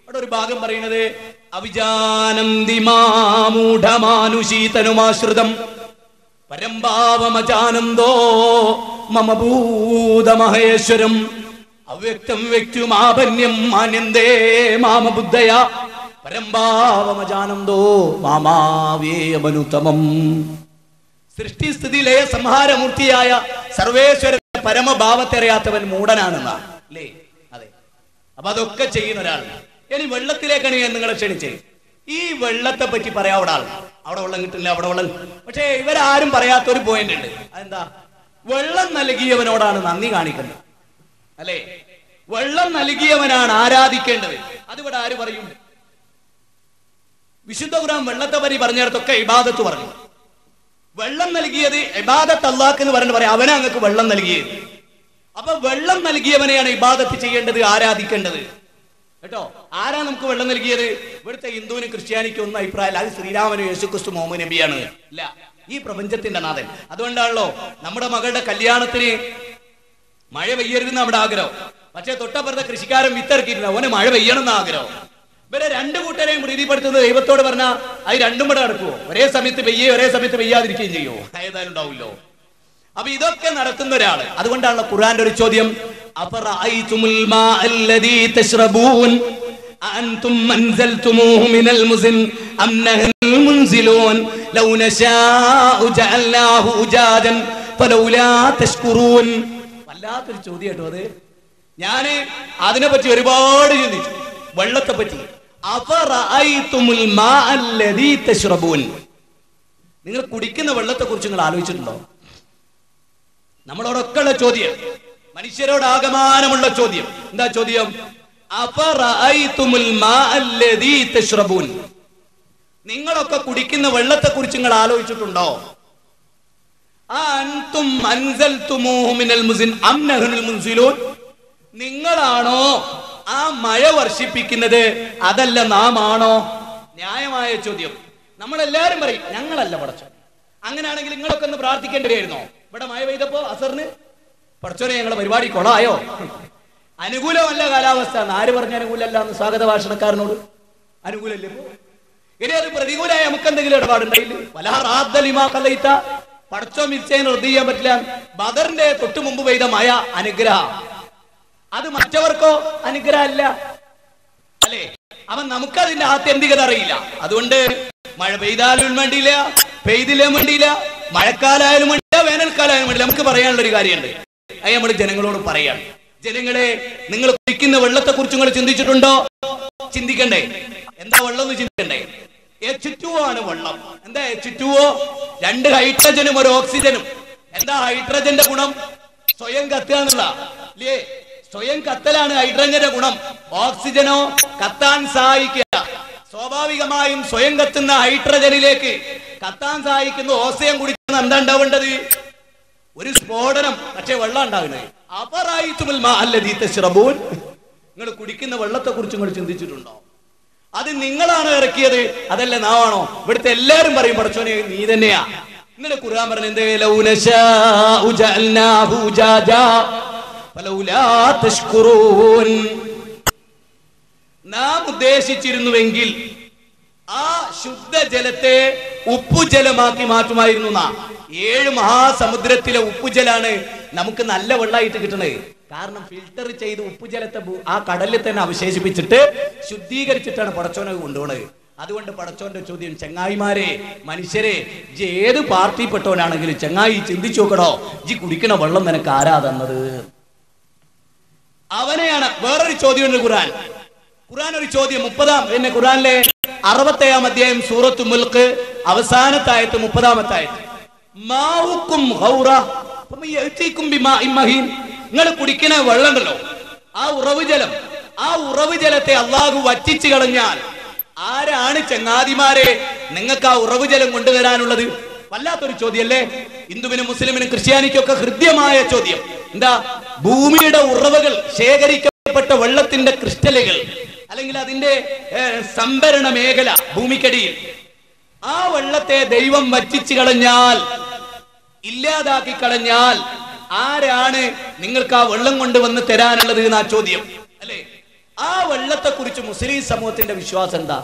അവിടെ ഒരു ഭാഗം പറയുന്നത് അവിജാനന്തി മാമൂഢമാനുഷീതനുമാശ്രിതം പരംഭാവമജാനന്ദോ മമ ഭൂതമഹേശ്വരം അവ്യക്തം വ്യക്തിമാപന്യം മാന്യന്തേ മാമ ബുദ്ധയ പരംഭാവമജാനന്ദോ മാമാവേയമനുത്തമം. സൃഷ്ടിസ്ഥിതി ലയ സംഹാരമൂർത്തിയായ സർവേശ്വരന്റെ പരമഭാവത്തെ അറിയാത്തവൻ മൂടനാണെന്നാ അല്ലേ? അതെ. അപ്പൊ അതൊക്കെ ചെയ്യുന്ന ഒരാൾ. ഇനി വെള്ളത്തിലേക്കാണ് ഞാൻ നിങ്ങളെ ക്ഷണിച്ചേ. ഈ വെള്ളത്തെ പറ്റി പറയാം. അവിടെ വെള്ളം കിട്ടില്ല, അവിടെ വെള്ളം. പക്ഷെ ഇവരാരും പറയാത്ത ഒരു പോയിന്റ് ഉണ്ട്. അതെന്താ? വെള്ളം നൽകിയവനോടാണ് നന്ദി കാണിക്കേണ്ടത്, അല്ലേ? വെള്ളം നൽകിയവനാണ് ആരാധിക്കേണ്ടത്. അതിവിടെ ആര് പറയും? വിശുദ്ധ ഖുർആൻ വെള്ളത്തെ പറ്റി പറഞ്ഞിടത്തൊക്കെ ഇബാദത്ത് പറഞ്ഞു. വെള്ളം നൽകിയത് ഇബാദത്ത് അല്ലാഹ് എന്ന് പറഞ്ഞിട്ട് പറയാം, അവനാ അങ്ങക്ക് വെള്ളം നൽകിയത്. അപ്പൊ വെള്ളം നൽകിയവനെയാണ് ഇബാദത്ത് ചെയ്യേണ്ടത്, ആരാധിക്കേണ്ടത്. കേട്ടോ? ആരാ നമുക്ക് വെള്ളം നൽകിയത്? ഇവിടുത്തെ ഹിന്ദുവിനും ക്രിസ്ത്യാനിക്കും ഒന്നും അഭിപ്രായമില്ല. അത് ശ്രീരാമനും യേശുക്രിസ്തു മുഹമ്മദ് നബിയാണ്. ഇല്ല, ഈ പ്രപഞ്ചത്തിന്റെ നാഥൻ. അതുകൊണ്ടാണല്ലോ നമ്മുടെ മകളുടെ കല്യാണത്തിന് മഴ പെയ്യരുതെന്ന് നമ്മുടെ ആഗ്രഹം. പക്ഷെ തൊട്ടപ്പുറത്തെ കൃഷിക്കാരൻ വിത്തിറക്കിയിട്ടില്ല, അവന് മഴ പെയ്യണം എന്ന് ആഗ്രഹം. ഇവരെ രണ്ടു കൂട്ടരെയും പ്രീതിപ്പെടുത്തുന്നത് ദൈവത്തോട് പറഞ്ഞാൽ അത് രണ്ടും കൂടെ നടക്കുവോ? ഒരേ സമയത്ത് പെയ്യേ ഒരേ സമയത്ത് പെയ്യാതിരിക്കുകയും ചെയ്യുമോ? ഏതായാലും ഉണ്ടാവില്ലോ. അപ്പൊ ഇതൊക്കെ നടത്തുന്ന ഒരാള്. അതുകൊണ്ടാണല്ലോ ഖുർആന്റെ ഒരു ചോദ്യം, അഫറഅയ്തുമുൽ മാഅല്ലദീ തശ്റബൂൻ അഅൻതും അൻസൽതുമൂഹു മിനൽ മുസ്ൻ അം നഹ്നുൽ മുൻസിലൂൻ ലൗ നശാഉ ജഅൽനാഹു ഉജാജൻ ഫലൗലാ തഷ്കുറൂൻ. വല്ലാത്തൊരു ചോദ്യം കേട്ടോ അത്. ഞാൻ അതിനെപ്പറ്റി ഒരുപാട് ചിന്തിച്ചു, വെള്ളത്തെ പറ്റി. അഫറഅയ്തുമുൽ മാഅല്ലദീ തശ്റബൂൻ, നിങ്ങൾ കുടിക്കുന്ന വെള്ളത്തെ കുറിച്ച് നിങ്ങൾ ആലോചിച്ചിട്ടുണ്ടോ? നമ്മളോടൊക്കെ ഉള്ള ചോദ്യം, മനുഷ്യരോട് ആകമാനമുള്ള ചോദ്യം. എന്താ ചോദ്യം? അഫറഅയ്തുമുൽ മാഅല്ലദീ തശ്റബൂൻ, നിങ്ങളൊക്കെ കുടിക്കുന്ന വെള്ളത്തെ കുറിച്ച് നിങ്ങൾ ആലോചിച്ചിട്ടുണ്ടോ? അൻതും അൻസൽതുമൂഹു മിനൽ മുസ്ൻ അം നഹ്നുൽ മുൻസിലൂൻ, നിങ്ങളാണോ ആ മഴ വർഷിപ്പിക്കുന്നത്, അതല്ല നാം ആണോ? ന്യായമായ ചോദ്യം. നമ്മളെല്ലാരും പറയും ഞങ്ങളല്ല പടച്ചോൻ. അങ്ങനെയാണെങ്കിൽ നിങ്ങളൊക്കെ ഒന്ന് പ്രാർത്ഥിക്കേണ്ടതായിരുന്നോ? ഇവിടെ മഴ പെയ്തപ്പോ അസറിന് പടച്ചോനെ ഞങ്ങളുടെ പരിപാടി കൊളായോ? അനുകൂലമല്ല കാലാവസ്ഥ. ആര് പറഞ്ഞ അനുകൂലമല്ല എന്ന്? സ്വാഗത ഭാഷണക്കാരനോട് അനുകൂലല്ലേ? ഇനി അത് പ്രതികൂലമായി നമുക്ക് എന്തെങ്കിലും ഇടപാടുണ്ടായില്ലേ? വലാറാദ്ദലിമാ പടച്ചോ മിച്ചതിന് റദ്ദ് ചെയ്യാൻ പറ്റില്ല. ബദറിന്റെ തൊട്ടു മുമ്പ് പെയ്ത മഴ അനുഗ്രഹം, അത് മറ്റവർക്കോ അനുഗ്രഹം അല്ല, അല്ലേ? അവൻ നമുക്കതിന്റെ ആത്യന്തികത അറിയില്ല. അതുകൊണ്ട് മഴ പെയ്താലും വേണ്ടിയില്ല, പെയ്തില്ലേ വേണ്ടിയില്ല, മഴക്കാലായാലും വേണ്ടില്ല, വേനൽക്കാലായാലും വേണ്ടില്ല. നമുക്ക് പറയാനുള്ള ഒരു കാര്യമുണ്ട്, അത് നമ്മൾ ജനങ്ങളോട് പറയാണ്. ജനങ്ങളെ, നിങ്ങൾ കുടിക്കുന്ന വെള്ളത്തെ കുറിച്ച് നിങ്ങൾ ചിന്തിച്ചിട്ടുണ്ടോ? ചിന്തിക്കണ്ടേ? എന്താ വെള്ളം എന്ന് ചിന്തിക്കണ്ടേ? H2O ആണ് വെള്ളം. എന്താ H2O? 2 ഹൈഡ്രജനും 1 ഓക്സിജനും. എന്താ ഹൈഡ്രജന്റെ ഗുണം? സ്വയം കത്തുക എന്നുള്ള, ഇല്ലേ? സ്വയം കത്തലാണ് ഹൈഡ്രജന്റെ ഗുണം. ഓക്സിജനോ കത്താൻ സഹായിക്കുക. സ്വാഭാവികമായും സ്വയം കത്തുന്ന ഹൈഡ്രജനിലേക്ക് കത്താൻ സഹായിക്കുന്ന ഓക്സിജൻ കുടിക്കുന്ന എന്താ ഉണ്ടാവേണ്ടത്? ഒരു സ്ഫോടനം. പക്ഷെ വെള്ളം ഉണ്ടാകുന്നത്. അഫറഅയ്തുമുൽ മാഅല്ലദീ തശ്റബൂൻ, നിങ്ങൾ കുടിക്കുന്ന വെള്ളത്തെ കുറിച്ച് നിങ്ങൾ ചിന്തിച്ചിട്ടുണ്ടോ? അത് നിങ്ങളാണ് ഇറക്കിയത്, അതല്ല നാമാണോ? ഇവിടുത്തെ എല്ലാരും പറയും പടച്ചോനെ നീ തന്നെയാ. ഇന്നലെ ഖുർആൻ പറഞ്ഞത് ലൗ നശാഉ ജഅൽനാഹു ഉജാജാ ഫലൗലാ തഷ്കുറൂൻ, നാം ഉദ്ദേശിച്ചിരുന്നുവെങ്കിൽ ആ ശുദ്ധജലത്തെ ഉപ്പുജലമാക്കി മാറ്റുമായിരുന്നു. 7 മഹാസമുദ്രത്തിലെ ഉപ്പുജലാണ് നമുക്ക് നല്ല വെള്ളമായിട്ട് കിട്ടണത്. കാരണം ഫിൽട്ടർ ചെയ്ത് ഉപ്പുജലത്തെ ആ കടലിൽ തന്നെ അവശേഷിപ്പിച്ചിട്ട് ശുദ്ധീകരിച്ചിട്ടാണ് പടച്ചോനെ കൊണ്ടുപോണത്. അതുകൊണ്ട് പടച്ചോന്റെ ചോദ്യം, ചങ്ങായിമാരെ, മനുഷ്യരെ, ഏത് പാർട്ടിപ്പെട്ടവനാണെങ്കിലും ചങ്ങായി ചിന്തിച്ചു നോക്കണോ, ജി കുടിക്കണ വെള്ളം നിനക്ക് ആരാ തന്നത്? അവനെയാണ്. വേറൊരു ചോദ്യമുണ്ട് ഖുർആൻ ഒരു ചോദ്യം 30 ഖുർആനിലെ 60-ാം അധ്യായം സൂറത്തുൽ മുൽക്ക് അവസാനത്തെ ആയത്ത് 30-ാമത്തെ ആയത്ത്, മാഉക്കും ഗൗറ ഫമയതികും ബിമാഇൻ മഹീൻ, നിങ്ങൾ കുടിക്കുന്ന വെള്ളമുണ്ടല്ലോ, ആ ഉറവ് ജലത്തെ അള്ളാഹു വറ്റിച്ചു കളഞ്ഞാൽ ആരാണ് ചങ്ങാതിമാരെ നിങ്ങൾക്ക് ആ ഉറവ് ജലം കൊണ്ടുവരാനുള്ളത്? വല്ലാത്തൊരു ചോദ്യമല്ലേ? ഹിന്ദുവിനും മുസ്ലിമിനും ക്രിസ്ത്യാനിക്കും ഒക്കെ ഹൃദ്യമായ ചോദ്യം. എന്താ? ഭൂമിയുടെ ഉറവുകൾ, ശേഖരിക്കപ്പെട്ട വെള്ളത്തിന്റെ ക്രിസ്റ്റലുകൾ, അല്ലെങ്കിൽ അതിന്റെ സംഭരണ മേഖല ഭൂമിക്കടിയിൽ, ആ വെള്ളത്തെ ദൈവം വറ്റിച്ചു കളഞ്ഞാൽ, ഇല്ലാതാക്കി കളഞ്ഞാൽ ആരാണ് നിങ്ങൾക്ക് ആ വെള്ളം കൊണ്ടുവന്ന് തരാനുള്ളത് എന്നാ ചോദ്യം അല്ലേ? ആ വെള്ളത്തെ കുറിച്ച് മുസ്ലിം സമൂഹത്തിന്റെ വിശ്വാസം എന്താ?